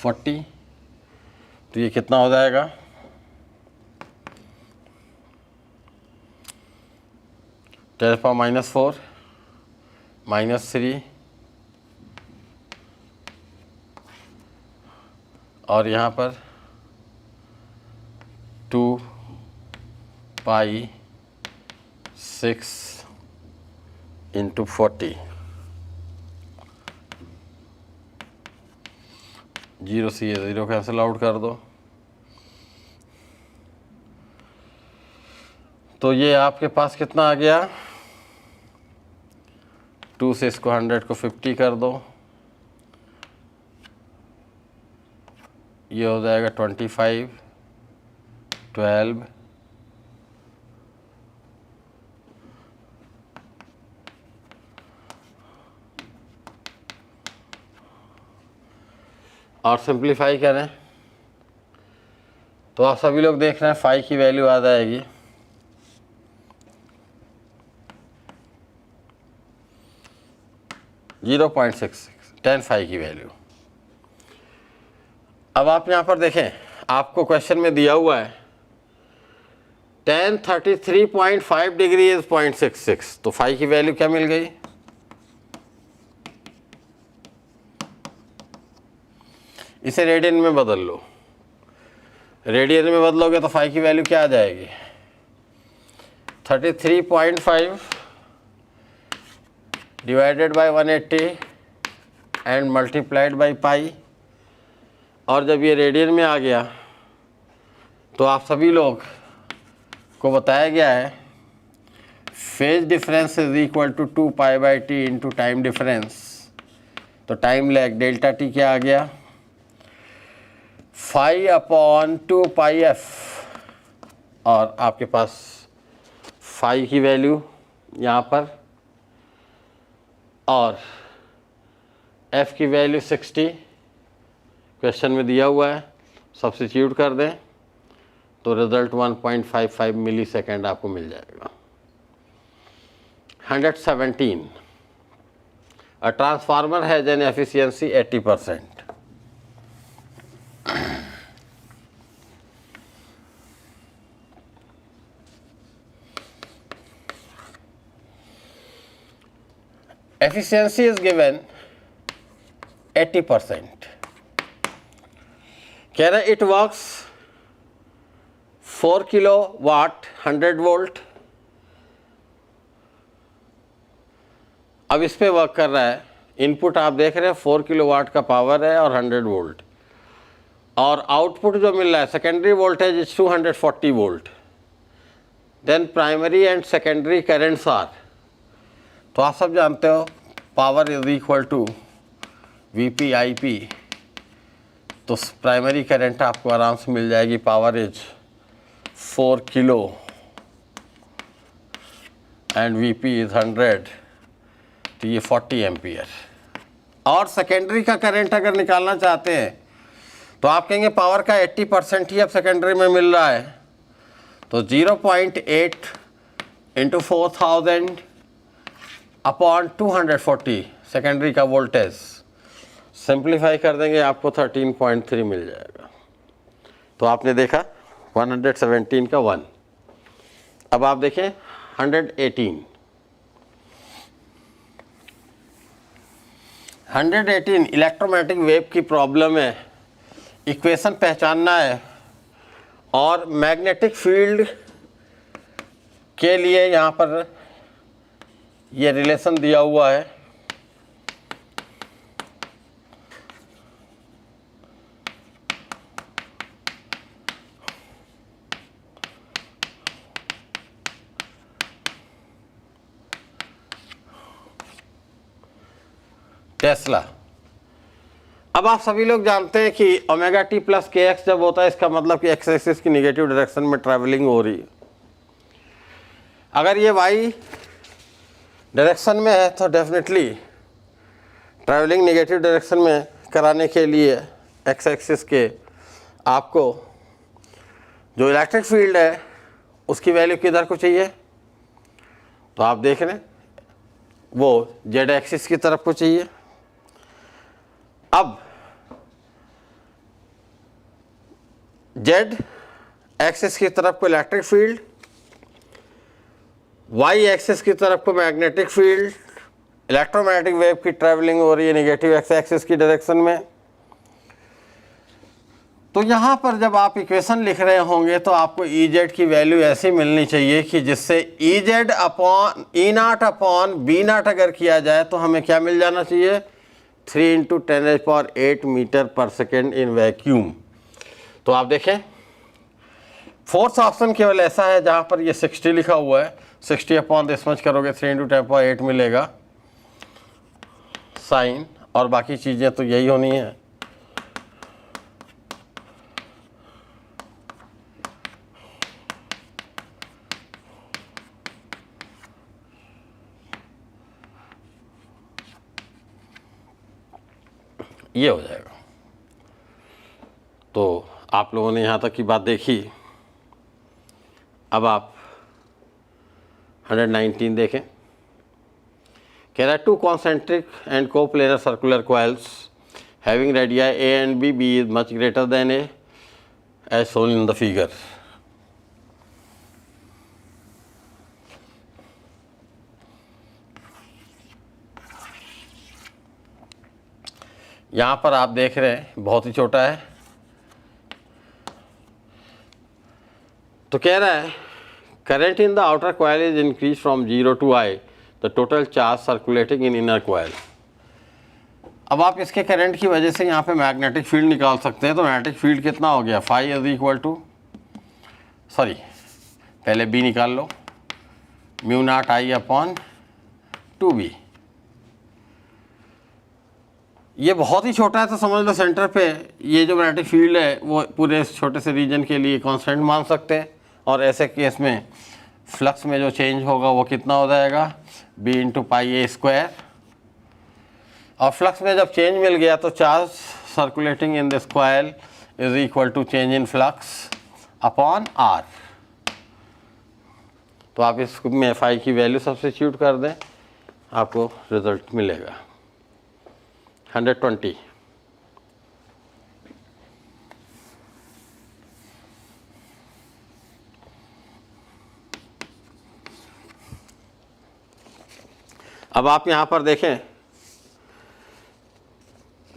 40. तो ये कितना हो जाएगा? 10⁻⁻⁴ -3 और यहाँ पर 2 pi 6 into 40. 0 से ये 0 कैंसिल आउट कर दो. तो ये आपके पास कितना आ गया? 2 से इसको 100 को 50 कर दो. ये हो जाएगा 25, 12, और सिंप्लीफाई करें तो आप सभी लोग देख रहे हैं फाई की वैल्यू आ जाएगी 0.66 tan phi की वैल्यू. अब आप यहाँ पर देखें, आपको क्वेश्चन में दिया हुआ है tan 33.5 डिग्री इज 0.66. तो फाई की वैल्यू क्या मिल गई? इसे रेडियन में बदल लो. रेडियन में बदलोगे तो फाई की वैल्यू क्या आ जाएगी? 33.5 divided by 180 and multiplied by pi. और जब ये रेडियन में आ गया तो आप सभी लोग को बताया गया है phase difference is equal to 2 pi by T into time difference. तो टाइम लैग डेल्टा टी क्या आ गया? Phi upon 2 pi F. और आपके पास फाई की वैल्यू यहाँ पर और f की वैल्यू 60 क्वेश्चन में दिया हुआ है. सब्स्टिट्यूट कर दें तो रिजल्ट 1.55 मिली सेकेंड आपको मिल जाएगा. 117. A transformer has an efficiency 80%. Efficiency is given 80%. कह रहे it works 4 किलोवाट 100 वोल्ट. अब इस पे वर्क कर रहा है. इनपुट आप देख रहे हैं 4 किलोवाट का पावर है और 100 वोल्ट. और आउटपुट जो मिल रहा है secondary voltage is 240 volt. Then primary and secondary currents are. तो आप सब जानते हो power is equal to VP IP. तो प्राइमरी करंट आपको आराम से मिल जाएगी. Power is 4 kilo and VP is 100. तो ये 40 एम्पियर. और सेकेंडरी का करंट अगर निकालना चाहते हैं तो आप कहेंगे पावर का 80% ही अब सेकेंडरी में मिल रहा है. तो 0.8 इंटू 4000 अपॉन 240 सेकेंडरी का वोल्टेज. सिंप्लीफाई कर देंगे आपको 13.3 मिल जाएगा. तो आपने देखा 117 का 1. अब आप देखें 118. 118 इलेक्ट्रोमैग्नेटिक वेव की प्रॉब्लम है, इक्वेशन पहचानना है और मैग्नेटिक फील्ड के लिए यहाँ पर ये रिलेशन दिया हुआ है। टेस्ला। अब आप सभी लोग जानते हैं कि ओमेगा टी प्लस के एक्स जब होता है इसका मतलब कि एक्स एक्सिस की निगेटिव डायरेक्शन में ट्रैवलिंग हो रही है। अगर ये वाई डायरेक्शन में है तो डेफिनेटली ट्रैवलिंग नेगेटिव डायरेक्शन में कराने के लिए एक्स एक्सिस के आपको जो इलेक्ट्रिक फील्ड है उसकी वैल्यू किधर को चाहिए, तो आप देख रहे हैं वो जेड एक्सिस की तरफ को चाहिए। अब जेड एक्सिस की तरफ को इलेक्ट्रिक फील्ड, वाई एक्सिस की तरफ को मैग्नेटिक फील्ड, इलेक्ट्रोमैग्नेटिक वेव की ट्रैवलिंग हो रही है नेगेटिव एक्स एक्सिस की डायरेक्शन में। तो यहाँ पर जब आप इक्वेशन लिख रहे होंगे तो आपको ई जेड की वैल्यू ऐसी मिलनी चाहिए कि जिससे ई जेड अपॉन ई नाट अपॉन बी नाट अगर किया जाए तो हमें क्या मिल जाना चाहिए, 3 × 10⁸ metre per second in vacuum. तो आप देखें फोर्थ ऑप्शन केवल ऐसा है जहाँ पर ये 60 लिखा हुआ है, 60 अपॉन दिस मच करोगे 3 × 10⁸ मिलेगा साइन, और बाकी चीज़ें तो यही होनी है। ये हो जाएगा। तो आप लोगों ने यहाँ तक की बात देखी। अब आप 119 देखें। कह रहा है 2 concentric and coplanar circular coils having radii A and B, B is much greater than A as shown in the figure. यहाँ पर आप देख रहे हैं बहुत ही छोटा है। तो कह रहा है current in the outer coil is increase from 0 to I, the total charge circulating in inner coil. अब आप इसके करंट की वजह से यहाँ पे मैग्नेटिक फील्ड निकाल सकते हैं। तो मैग्नेटिक फील्ड कितना हो गया, phi is equal to, sorry पहले बी निकाल लो, mu not I upon 2B। ये बहुत ही छोटा है तो समझ लो सेंटर पे ये जो मैग्नेटिक फील्ड है वो पूरे इस छोटे से रीजन के लिए कांस्टेंट मान सकते हैं। और ऐसे केस में फ्लक्स में जो चेंज होगा वो कितना हो जाएगा, B × πa²। और फ्लक्स में जब चेंज मिल गया तो charge circulating in this coil is equal to change in flux upon R। तो आप इसमें फाई की वैल्यू सब्स्टिट्यूट कर दें, आपको रिजल्ट मिलेगा 120। अब आप यहाँ पर देखें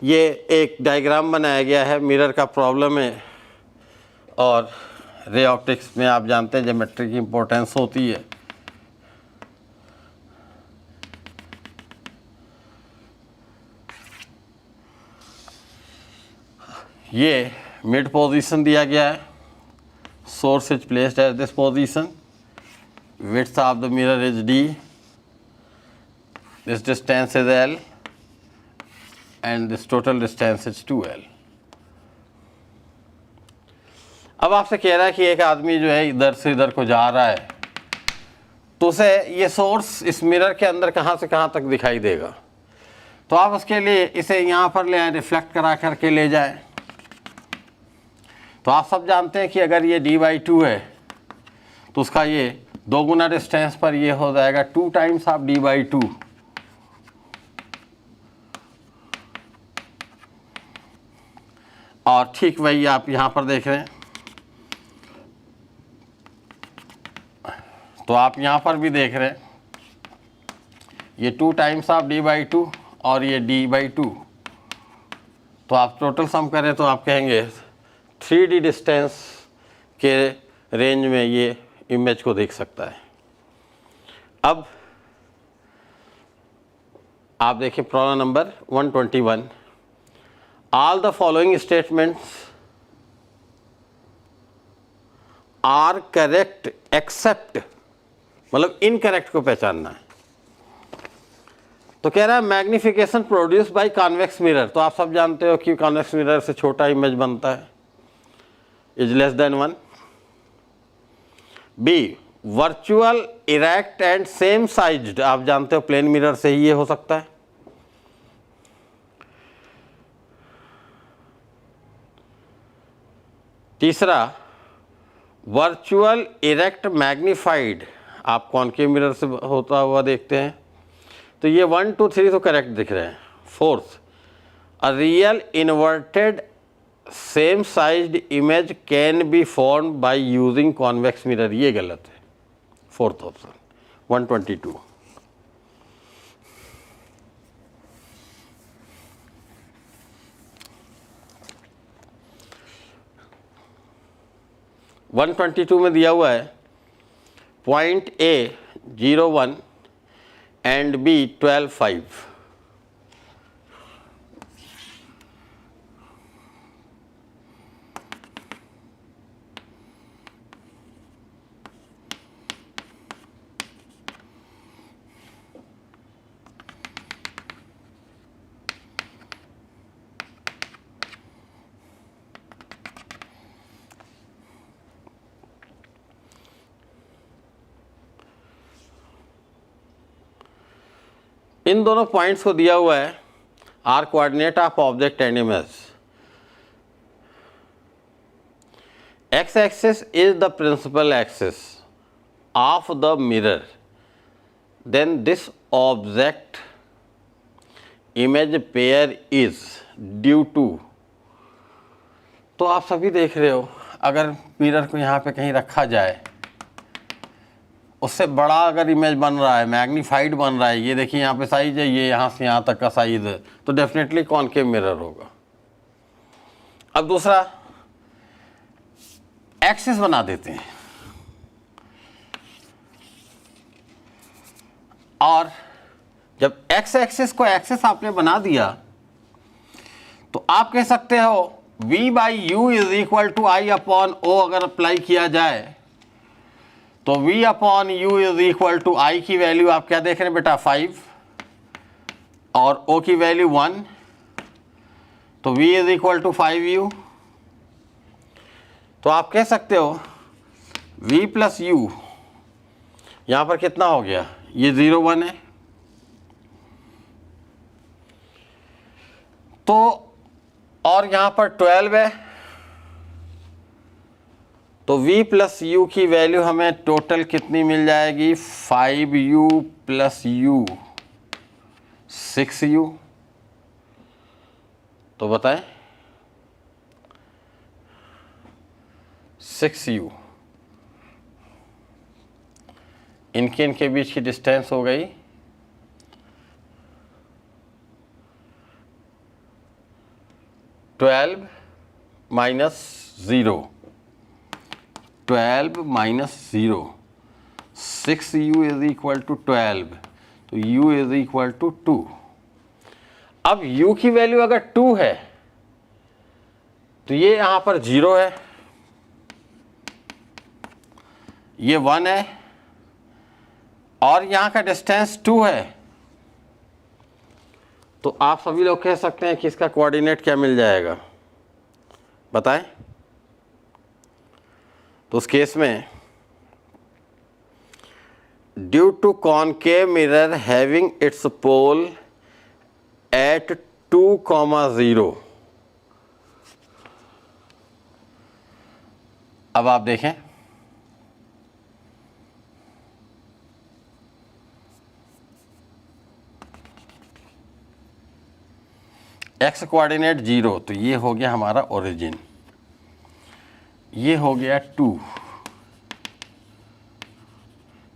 ये एक डायग्राम बनाया गया है, मिरर का प्रॉब्लम है। और रे ऑप्टिक्स में आप जानते हैं ज्योमेट्री की इम्पोर्टेंस होती है। ये मिड पोजीशन दिया गया है, source is placed at this position, width of the mirror is D, this distance is L and this total distance is 2L। अब आपसे कह रहा है कि एक आदमी जो है इधर से इधर को जा रहा है तो उसे ये सोर्स इस मिरर के अंदर कहाँ से कहाँ तक दिखाई देगा। तो आप उसके लिए इसे यहाँ पर ले आए, रिफ्लेक्ट करा करके ले जाए। तो आप सब जानते हैं कि अगर ये D/2 है तो उसका ये 2 गुना डिस्टेंस पर ये हो जाएगा 2 टाइम्स ऑफ D/2। और ठीक वही आप यहाँ पर देख रहे हैं। तो आप यहाँ पर भी देख रहे हैं ये 2 टाइम्स ऑफ D/2 और ये d/2, तो आप टोटल सम करें तो आप कहेंगे 3D डिस्टेंस के रेंज में ये इमेज को देख सकता है। अब आप देखें problem number 121, all the following statements are correct except, मतलब इनकरेक्ट को पहचानना है। तो कह रहा है magnification produce by convex mirror, तो आप सब जानते हो कि कॉन्वेक्स मिरर से छोटा इमेज बनता है, is less than 1। B virtual erect and same sized, आप जानते हो प्लेन मिरर से ही ये हो सकता है। तीसरा वर्चुअल इरेक्ट मैग्निफाइड, आप कॉनकेव मिरर से होता हुआ देखते हैं, तो ये 1 2 3 तो करेक्ट दिख रहे हैं। Fourth a real inverted same sized image can be form by using convex mirror, ये गलत है, फोर्थ ऑप्शन 122। वन 122 में दिया हुआ है पॉइंट A 0 1 एंड B 12 5। इन दोनों पॉइंट्स को दिया हुआ है are coordinate of object and image. X axis is the principal axis of the mirror, then this object image pair is due to, तो आप सभी देख रहे हो अगर मिरर को यहाँ पे कहीं रखा जाए, उससे बड़ा अगर इमेज बन रहा है, मैग्नीफाइड बन रहा है, ये देखिए यहाँ पे साइज है, ये यहाँ से यहाँ तक का साइज है, तो डेफिनेटली कॉनकेव मिरर होगा। अब दूसरा एक्सिस बना देते हैं, और जब एक्स एक्सिस को एक्सिस आपने बना दिया तो आप कह सकते हो v/u is equal to I/O, अगर अप्लाई किया जाए तो v/u is equal to I की वैल्यू आप क्या देख रहे हैं बेटा 5 और O की वैल्यू 1, तो v is equal to 5u। तो आप कह सकते हो v प्लस u, यहाँ पर कितना हो गया, ये 0 1 है, तो और यहाँ पर 12 है, तो v प्लस u की वैल्यू हमें टोटल कितनी मिल जाएगी, 5u प्लस u 6u। तो बताएं 6u, इनके बीच की डिस्टेंस हो गई 12 minus 0, 12 minus 0, 6u is equal to 12, तो u इज इक्वल टू 2। अब u की वैल्यू अगर 2 है तो ये यहाँ पर 0 है, ये 1 है, और यहाँ का डिस्टेंस 2 है, तो आप सभी लोग कह सकते हैं कि इसका कोऑर्डिनेट क्या मिल जाएगा, बताएं। तो उस केस में due to concave mirror having its pole at 2,0, अब आप देखें एक्स कोऑर्डिनेट 0, तो ये हो गया हमारा ओरिजिन, ये हो गया 2,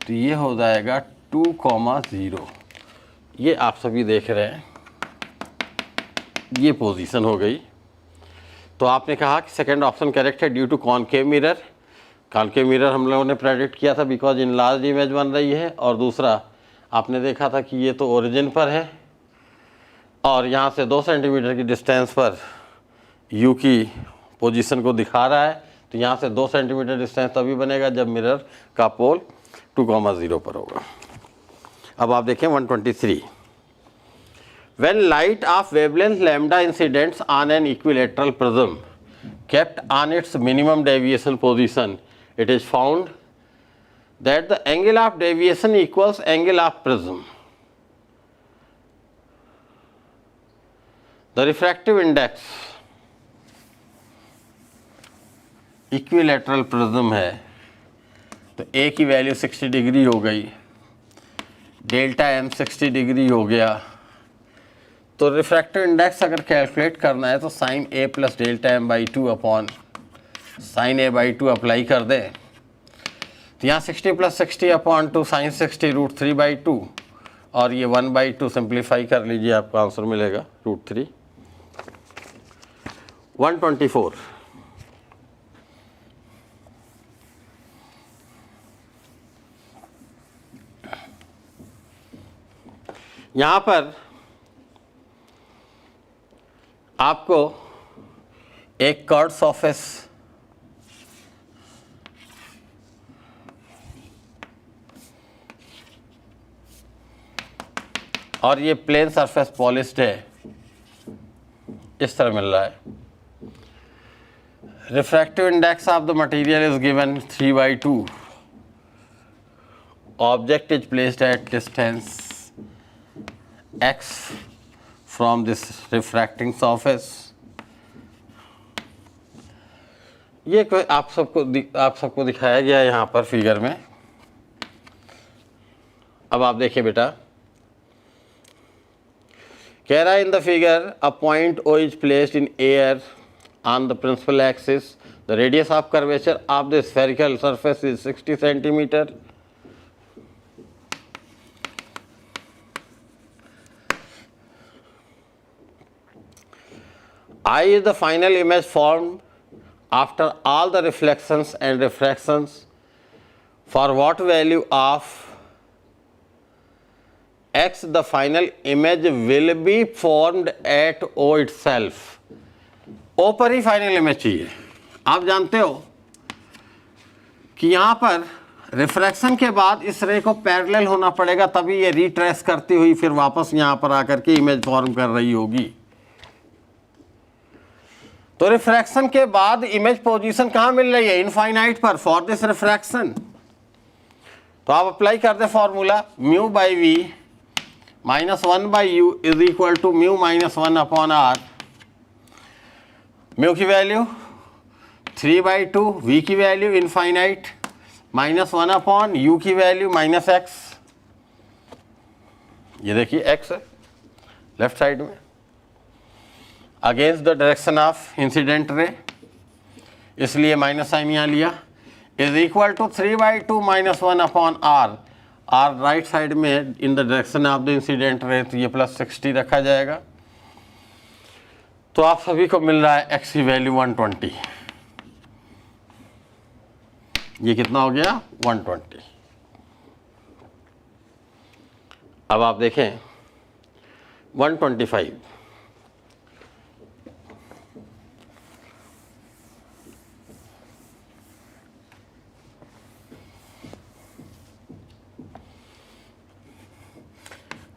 तो ये हो जाएगा 2,0, ये आप सभी देख रहे हैं। ये पोजीशन हो गई। तो आपने कहा कि सेकंड ऑप्शन करेक्ट है due to concave mirror. Concave mirror हम लोगों ने प्रेडिक्ट किया था बिकॉज इन लार्ज इमेज बन रही है, और दूसरा आपने देखा था कि ये तो ओरिजिन पर है और यहाँ से 2 सेंटीमीटर की डिस्टेंस पर यू की पोजीशन को दिखा रहा है, तो यहाँ से 2 सेंटीमीटर डिस्टेंस तभी बनेगा जब मिरर का पोल 2,0 पर होगा। अब आप देखें 123, when light of wavelength lambda incidents on an equilateral prism kept on its minimum deviation position, it is found that the angle of deviation equals angle of prism. The refractive index, equilateral prism है तो ए की value 60 degree हो गई, delta M 60 degree हो गया। तो refractive index अगर calculate करना है तो sine A plus delta M by 2 upon sine A by 2 apply कर दें, तो यहाँ 60 प्लस 60 अपॉन 2 साइन 60 √3 बाई 2, और ये 1/2 सिंप्लीफाई कर लीजिए, आपका आंसर मिलेगा √3। 124, यहाँ पर आपको एक कर्व सरफेस और ये प्लेन सरफेस पॉलिश्ड है, इस तरह मिल रहा है। Refractive index of the material is given 3/2, object is placed at distance x from this refracting surface। ये कोई आप सबको दिखाया गया है यहाँ पर फिगर में। अब आप देखिए बेटा, कह रहा है in the figure a point O is placed in air on the principal axis, the radius of curvature of the spherical surface is 60 centimeter। I is the final image formed after all the reflections and refractions for what value of x the final image will be formed at O itself। O पर ही final image चाहिए। आप जानते हो कि यहाँ पर refraction के बाद इस रे को पैरेलल होना पड़ेगा, तभी ये रिट्रेस करती हुई फिर वापस यहाँ पर आकर के इमेज फॉर्म कर रही होगी। तो रिफ्रैक्शन के बाद इमेज पोजीशन कहाँ मिल रही है? इनफाइनाइट पर, फॉर दिस रिफ्रैक्शन। तो आप अप्लाई कर दे formula, mu by v minus 1/u is equal to mu minus 1 upon R. Mu की वैल्यू 3/2, वी की value infinite minus 1 upon u की वैल्यू माइनस एक्स। ये देखिए एक्स है लेफ्ट साइड में, against the direction of incident ray, इसलिए minus sign यहाँ लिया, is equal to 3/2 minus 1 upon R. R right side में in the direction of the incident ray, तो ये प्लस 60 रखा जाएगा। तो आप सभी को मिल रहा है एक्स की वैल्यू 120। ये कितना हो गया? 120। अब आप देखें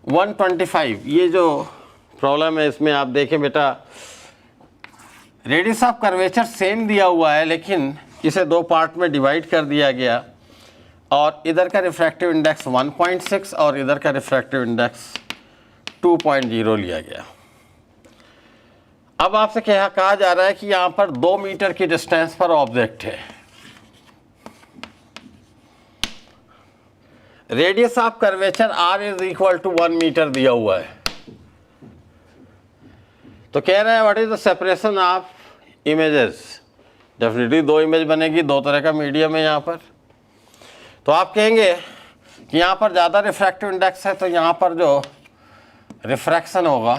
125, ये जो प्रॉब्लम है इसमें आप देखें बेटा, रेडियस ऑफ कर्वेचर सेम दिया हुआ है लेकिन इसे 2 पार्ट में डिवाइड कर दिया गया, और इधर का रिफ्रैक्टिव इंडेक्स 1.6 और इधर का रिफ्रैक्टिव इंडेक्स 2.0 लिया गया। अब आपसे कहा जा रहा है कि यहाँ पर 2 मीटर की डिस्टेंस पर ऑब्जेक्ट है, radius of curvature r is equal to 1 meter दिया हुआ है। तो कह रहा है what is the separation of images. Definitely 2 image बनेगी, 2 तरह का मीडियम है यहाँ पर। तो आप कहेंगे कि यहाँ पर ज़्यादा रिफ्रैक्टिव इंडेक्स है, तो यहाँ पर जो रिफ्रैक्शन होगा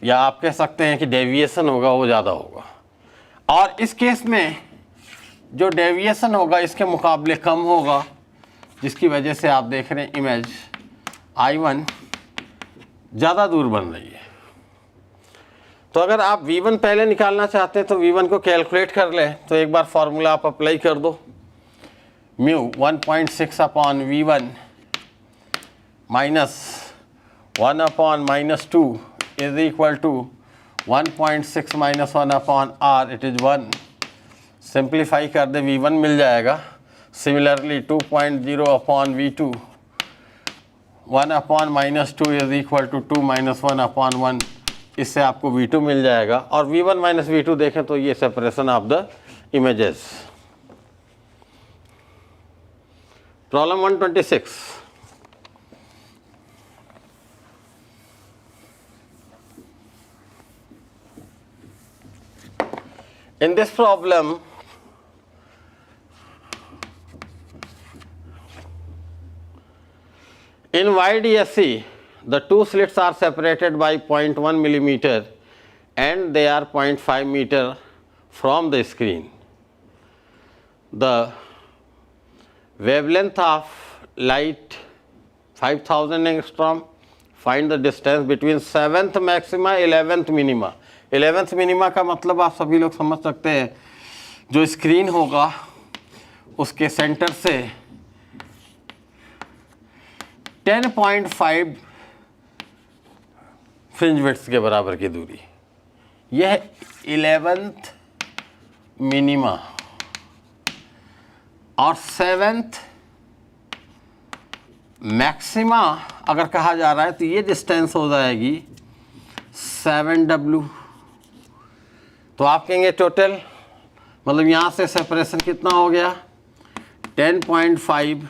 या आप कह सकते हैं कि डेविएशन होगा वो ज़्यादा होगा। और इस केस में जो डेविएशन होगा इसके मुकाबले कम होगा, जिसकी वजह से आप देख रहे हैं इमेज I1 ज़्यादा दूर बन रही है। तो अगर आप V1 पहले निकालना चाहते हैं तो V1 को कैलकुलेट कर लें। तो एक बार फॉर्मूला आप अप्लाई कर दो, mu 1.6 upon V1 minus 1 upon -2 is equal to 1.6 minus 1 upon R, it is 1। Simplify कर दे, V1 मिल जाएगा। Similarly 2.0 upon V2, 1 upon -2 is equal to 2 minus 1 upon 1, इससे आपको V2 मिल जाएगा। और V1 माइनस V2 देखें तो ये separation of the images. Problem 126, in this problem in YDSC the two slits are separated by 0.1 millimeter and they are 0.5 meter from the screen. The wavelength of light 5000 angstrom. Find the distance between 7th maxima 11th minima. 11th minima का मतलब आप सभी लोग समझ सकते हैं, जो screen होगा उसके सेंटर से 10.5 फ्रिंज विड्थ के बराबर की दूरी, यह 11th मिनिमा। और 7th मैक्सिमा अगर कहा जा रहा है तो ये डिस्टेंस हो जाएगी 7W। तो आप कहेंगे टोटल, मतलब यहाँ से सेपरेशन कितना हो गया, 10.5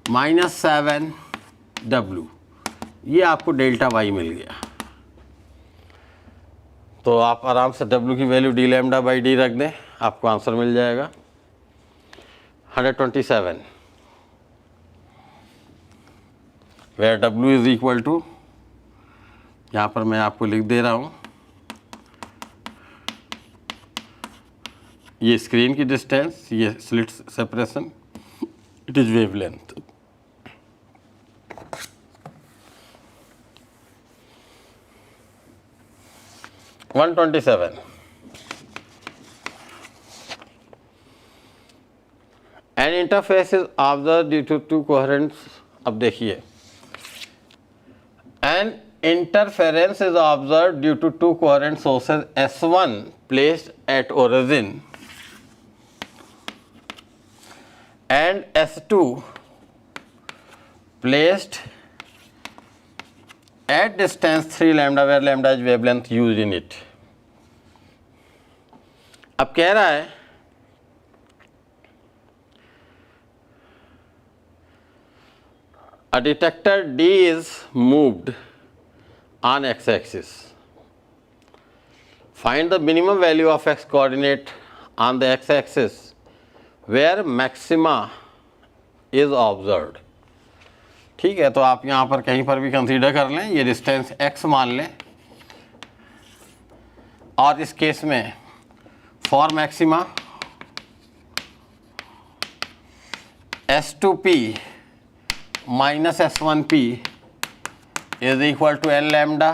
माइनस 7W, ये आपको डेल्टा वाई मिल गया। तो आप आराम से W की value d lambda by d रख दें, आपको आंसर मिल जाएगा 127, where W is equal to, यहाँ पर मैं आपको लिख दे रहा हूँ, ये स्क्रीन की डिस्टेंस, ये slit separation, it is wavelength. One 127, an interface is observed due to two coherents। अब देखिए, an interference is observed due to two coherent sources S1 placed at origin and S2 placed at distance 3 lambda where lambda is wavelength used in it। अब कह रहा है a detector D is moved on x-axis. Find the minimum value of x coordinate on the x-axis where maxima is observed। ठीक है, तो आप यहाँ पर कहीं पर भी कंसीडर कर लें, ये डिस्टेंस x मान लें। और इस केस में for maxima S2p minus S1p is equal to L lambda.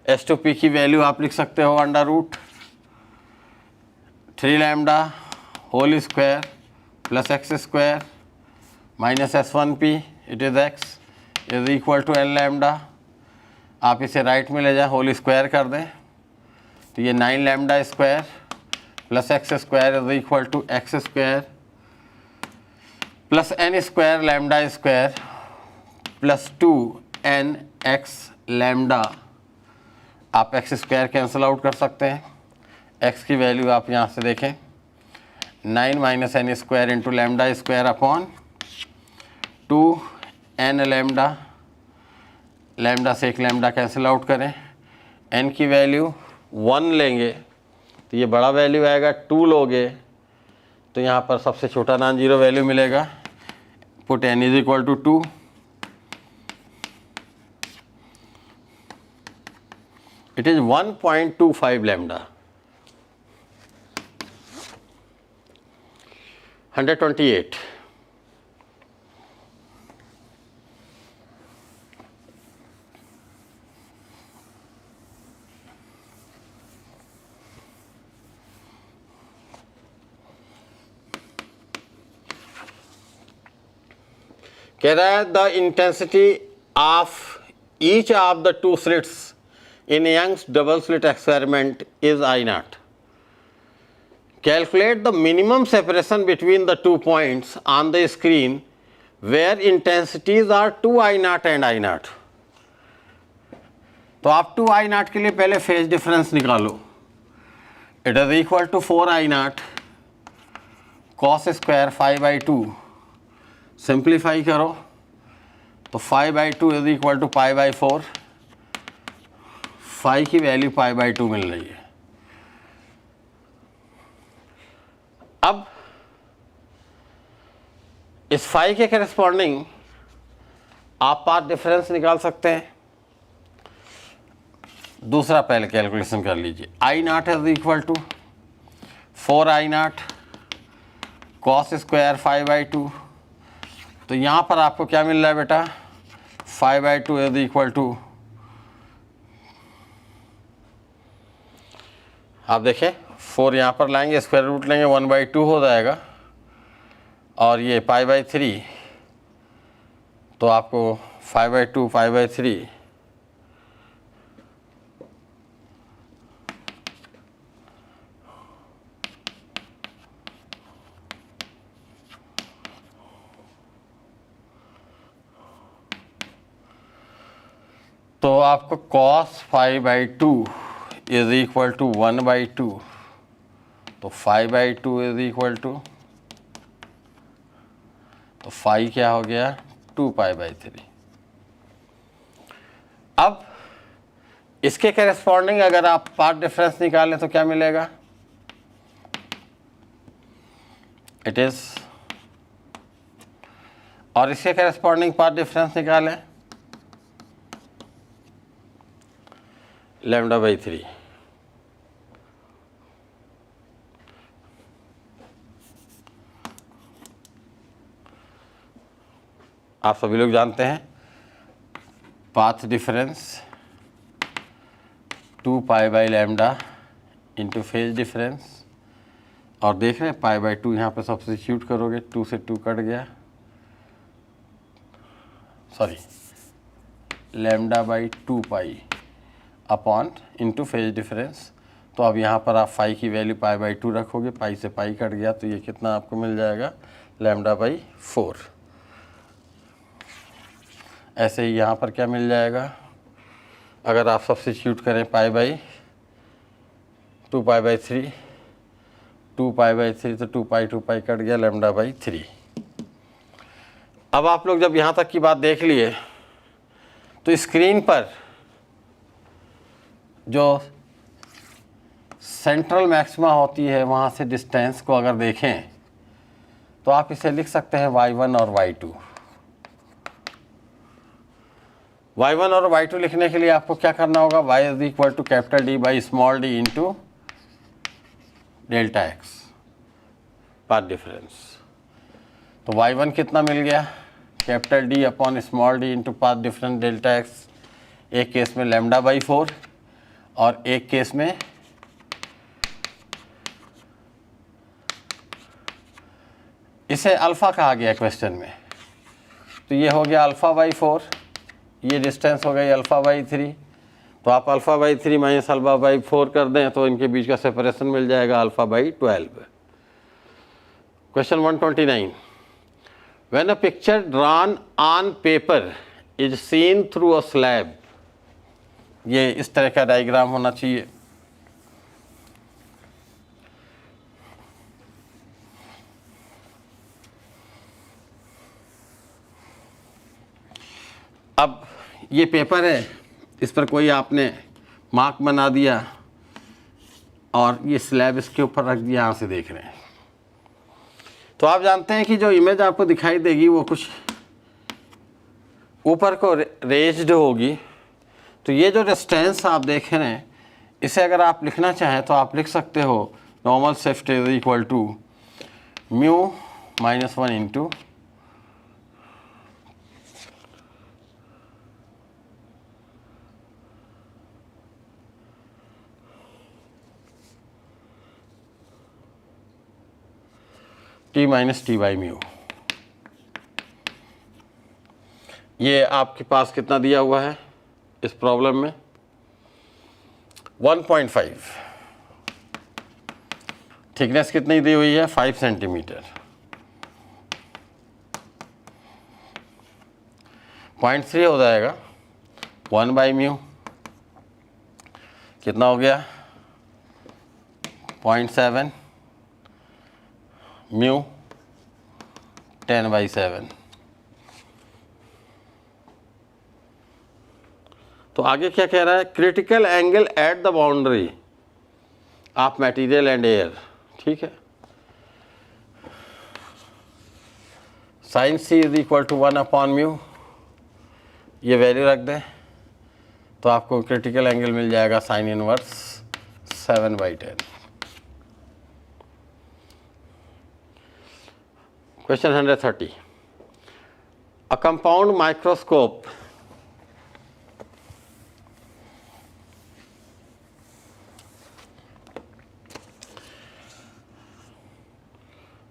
S2p की वैल्यू आप लिख सकते हो under root 3 lambda whole square plus x square minus S1p, it is x is equal to L lambda. आप इसे right में ले जाए, होल स्क्वायर कर दें तो ये 9 lambda square plus x square is equal to X square plus n square lambda square plus 2n x lambda. आप एक्स स्क्वायर कैंसिल आउट कर सकते हैं। x की वैल्यू आप यहाँ से देखें, 9 minus n square into lambda square upon 2n lambda. Lambda से एक लैम्डा कैंसिल आउट करें, n की वैल्यू 1 लेंगे तो ये बड़ा वैल्यू आएगा, 2 लोगे तो यहाँ पर सबसे छोटा नॉन जीरो वैल्यू मिलेगा। Put n is equal to 2। It is 1.25 lambda. 128. कह रहा है the intensity of each of the two slits in Young's double slit experiment is I naught. Calculate the minimum separation between the 2 points on the screen where intensities are 2 I naught and I naught. तो आप 2 I naught के लिए पहले phase difference निकालो. It is equal to 4 I naught cos square 5/2. Simplify करो तो 5/2 is equal to pi/4. Phi की value pi/2 मिल रही है. अब इस फाई के करस्पॉन्डिंग आप पाथ डिफरेंस निकाल सकते हैं. दूसरा पहले कैलकुलेशन कर लीजिए. I naught is equal to 4 I naught cos square 5/2. तो यहाँ पर आपको क्या मिल रहा है बेटा? 5/2 इज इक्वल टू, आप देखें 4 यहाँ पर लाएंगे, स्क्वायर रूट लेंगे 1/2 हो जाएगा, और ये pi/3 तो आपको 5/2 pi/3 तो आपको cos 5/2 इज इक्वल टू 1/2. तो 5/2 इज इक्वल टू, तो फाई क्या हो गया? 2π/3. अब इसके करस्पॉन्डिंग अगर आप पाथ डिफरेंस निकालें तो क्या मिलेगा? इट इज, और इसके करस्पॉन्डिंग पाथ डिफरेंस निकालें λ/3. आप सभी लोग जानते हैं path difference 2π/λ into phase difference, और देख रहे हैं pi/2 यहाँ पे सब्स्टिट्यूट करोगे, 2 से 2 कट गया, sorry λ/2π upon into phase difference. तो अब यहाँ पर आप फाई की वैल्यू pi/2 रखोगे, पाई से पाई कट गया, तो ये कितना आपको मिल जाएगा? λ/4. ऐसे ही यहाँ पर क्या मिल जाएगा? अगर आप सब्स्टिट्यूट करें pi/2π/3, 2π/3 तो 2π कट गया, λ/3. अब आप लोग जब यहाँ तक की बात देख लिए तो स्क्रीन पर जो सेंट्रल मैक्सिमा होती है वहाँ से डिस्टेंस को अगर देखें तो आप इसे लिख सकते हैं y1 और y2. y1 और y2 लिखने के लिए आपको क्या करना होगा? y is equal to capital D by small d into delta x path difference. तो y1 कितना मिल गया? Capital D upon small d into path difference delta x. एक केस में λ/4 और एक केस में इसे अल्फ़ा कहा गया क्वेश्चन में. तो ये हो गया α/4, ये डिस्टेंस हो गई α/3. तो आप α/3 माइनस α/4 कर दें तो इनके बीच का सेपरेशन मिल जाएगा α/12. Question 129. When a picture drawn on paper is seen through a slab. ये इस तरह का डायग्राम होना चाहिए. अब ये पेपर है, इस पर कोई आपने मार्क बना दिया और ये स्लैब इसके ऊपर रख दिया, यहाँ से देख रहे हैं. तो आप जानते हैं कि जो इमेज आपको दिखाई देगी वो कुछ ऊपर को रेज्ड होगी. तो ये जो डिस्टेंस आप देख रहे हैं, इसे अगर आप लिखना चाहें तो आप लिख सकते हो normal shift is equal to mu -1 into T minus T by mu. ये आपके पास कितना दिया हुआ है इस प्रॉब्लम में? 1.5। थिकनेस कितनी दी हुई है? 5 सेंटीमीटर। 0.3 हो जाएगा 1 बाई म्यू, कितना हो गया? 0.7 म्यू 10/7। तो आगे क्या कह रहा है? Critical angle at the boundary of material and air. ठीक है, sine C is equal to 1/म्यू, ये वैल्यू रख दें तो आपको क्रिटिकल एंगल मिल जाएगा sine inverse 7/10। Question 130, a compound microscope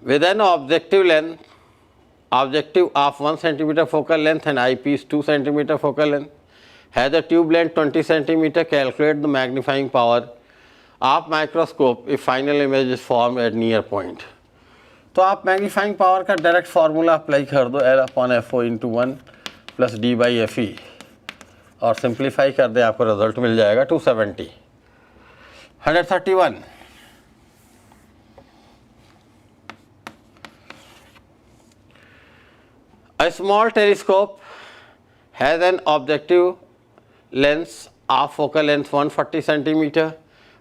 with an objective of 1 centimeter focal length and eyepiece 2 centimeter focal length, has a tube length 20 centimeter. Calculate the magnifying power of microscope if final image is formed at near point. तो आप magnifying power का direct formula apply कर दो, L/FO into 1 plus D/FE, और simplify कर दें, आपको result मिल जाएगा 270। 131, a small telescope has an objective lens of focal length 140 centimeter,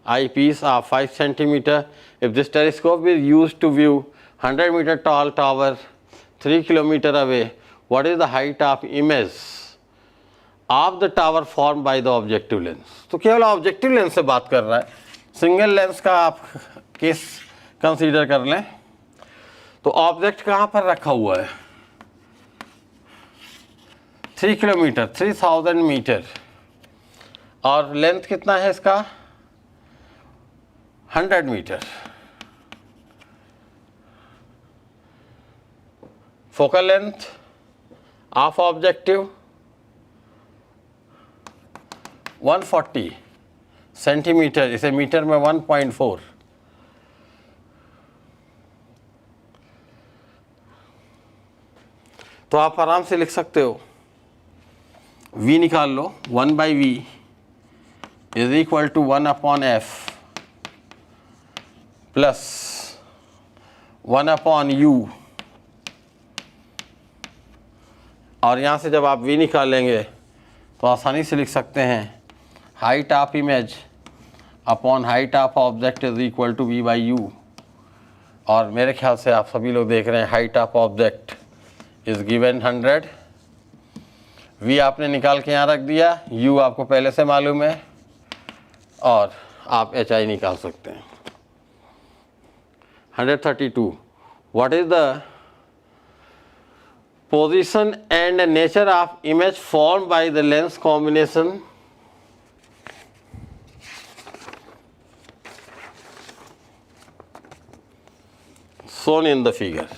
eyepiece of 5 centimeter. If this telescope is used to view 100-meter tall tower 3 kilometer away, what is the height of image of the tower formed by the objective lens? तो केवल objective lens से बात कर रहा है, single lens का आप case consider कर लें। तो ऑब्जेक्ट कहाँ पर रखा हुआ है? 3 किलोमीटर, 3000 मीटर, और लेंथ कितना है इसका? 100 metre. Focal length of objective 140 centimetre, इसे मीटर में 1.4। तो आप आराम से लिख सकते हो, V निकाल लो, 1/V is equal to 1/F plus 1/U, और यहाँ से जब आप V निकालेंगे तो आसानी से लिख सकते हैं height of image upon height of object is equal to V/U। और मेरे ख्याल से आप सभी लोग देख रहे हैं height of object is given 100, V आपने निकाल के यहाँ रख दिया, U आपको पहले से मालूम है, और आप HI निकाल सकते हैं। 132, what is the position and nature of image formed by the lens combination shown in the figure?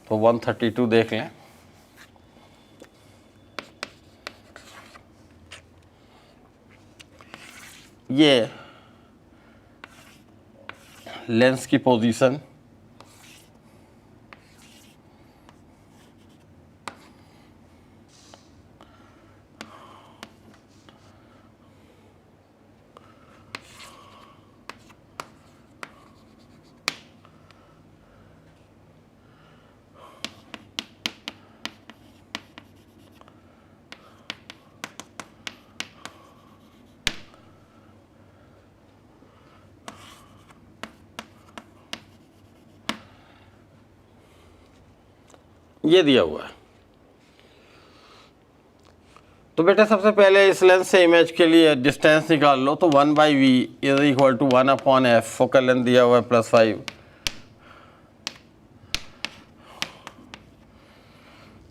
तो 132 देख लें। ये लेंस की पोजीशन ये दिया हुआ है। तो बेटा सबसे पहले इस लेंस से इमेज के लिए डिस्टेंस निकाल लो। तो 1/v is equal to 1/f, focal length दिया हुआ है +5,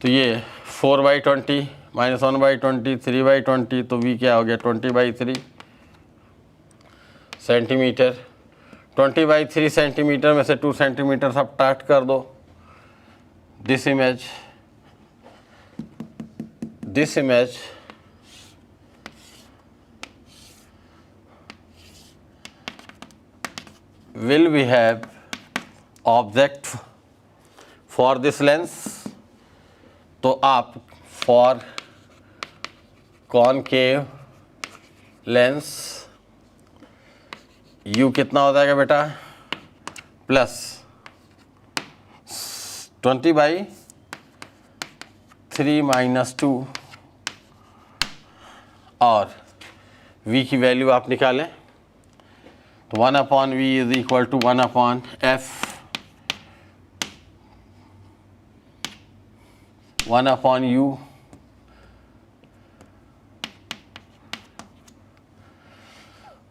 तो ये 4/20 माइनस 1/20 3/20, तो v क्या हो गया 20/3 सेंटीमीटर। 20/3 सेंटीमीटर में से 2 सेंटीमीटर सबट्रैक्ट कर दो। This image will we have object for this lens, तो आप for concave lens u कितना हो जाएगा बेटा +20/3 - 2 और v की वैल्यू आप निकालें। तो 1/v is equal to 1/f 1/u,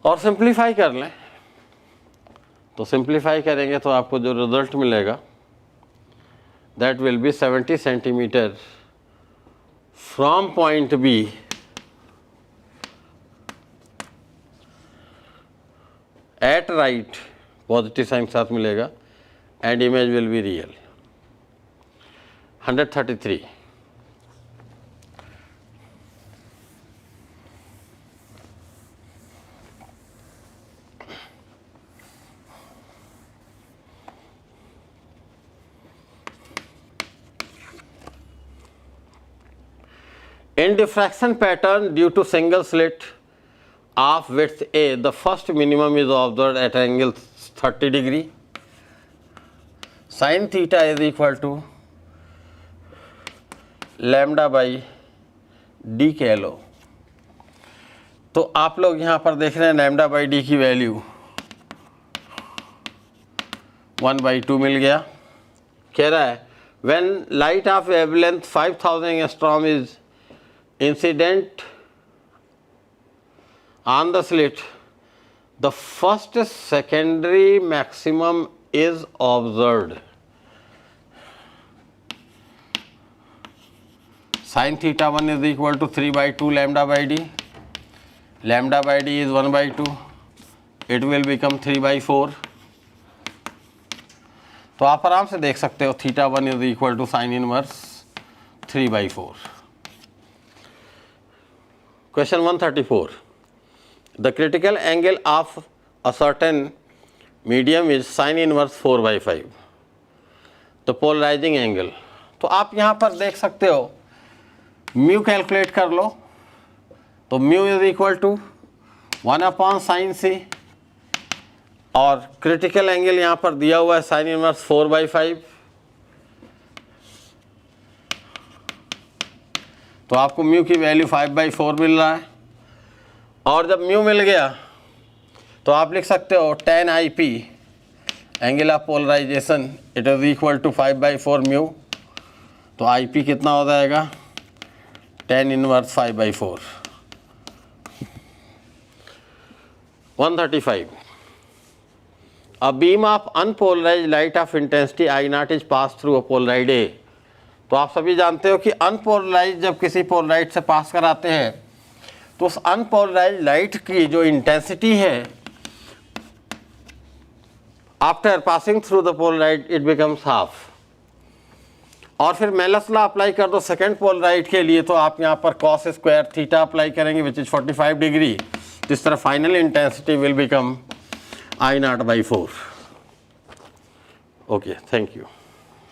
और सिंप्लीफाई कर लें। तो सिंप्लीफाई करेंगे तो आपको जो रिजल्ट मिलेगा that will be 70 centimetre from point B at right, positive sign के साथ मिलेगा, and image will be real. 133 In diffraction pattern due to single slit of width A, the first minimum is observed at angle 30 degree. Sin theta is equal to lambda by d कह लो। तो आप लोग यहाँ पर देख रहे हैं lambda by D की वैल्यू 1/2 मिल गया। कह रहा है when light of wavelength 5000 angstrom is incident on the slit, the first secondary maximum is observed. Sin theta 1 is equal to 3/2 lambda by d. Lambda by d is 1/2. It will become 3/4. तो आप आराम से देख सकते हो theta 1 is equal to sin inverse 3/4. Question 134. The critical angle of a certain medium is sin inverse 4/5. The polarizing angle. तो आप यहाँ पर देख सकते हो म्यू कैलकुलेट कर लो। तो mu is equal to 1/sin c, और क्रिटिकल एंगल यहाँ पर दिया हुआ है sin इनवर्स 4/5। तो आपको म्यू की वैल्यू 5/4 मिल रहा है, और जब म्यू मिल गया तो आप लिख सकते हो tan IP angle of polarization it is equal to 5/4 mu. तो IP कितना हो जाएगा tan inverse 5/4। 135. A beam of unpolarized light of intensity I0 is passed through a polarized A. तो आप सभी जानते हो कि अनपोलराइज जब किसी पोलराइज से पास कराते हैं तो उस अनपोलराइज लाइट की जो इंटेंसिटी है after passing through the polarize it becomes half. और फिर मेलस लॉ अप्लाई कर दो सेकेंड पोलराइड के लिए, तो आप यहाँ पर cos स्क्वायर थीटा अप्लाई करेंगे विच इज 45 डिग्री। तो इस तरह final intensity will become I0/4। Okay, thank you.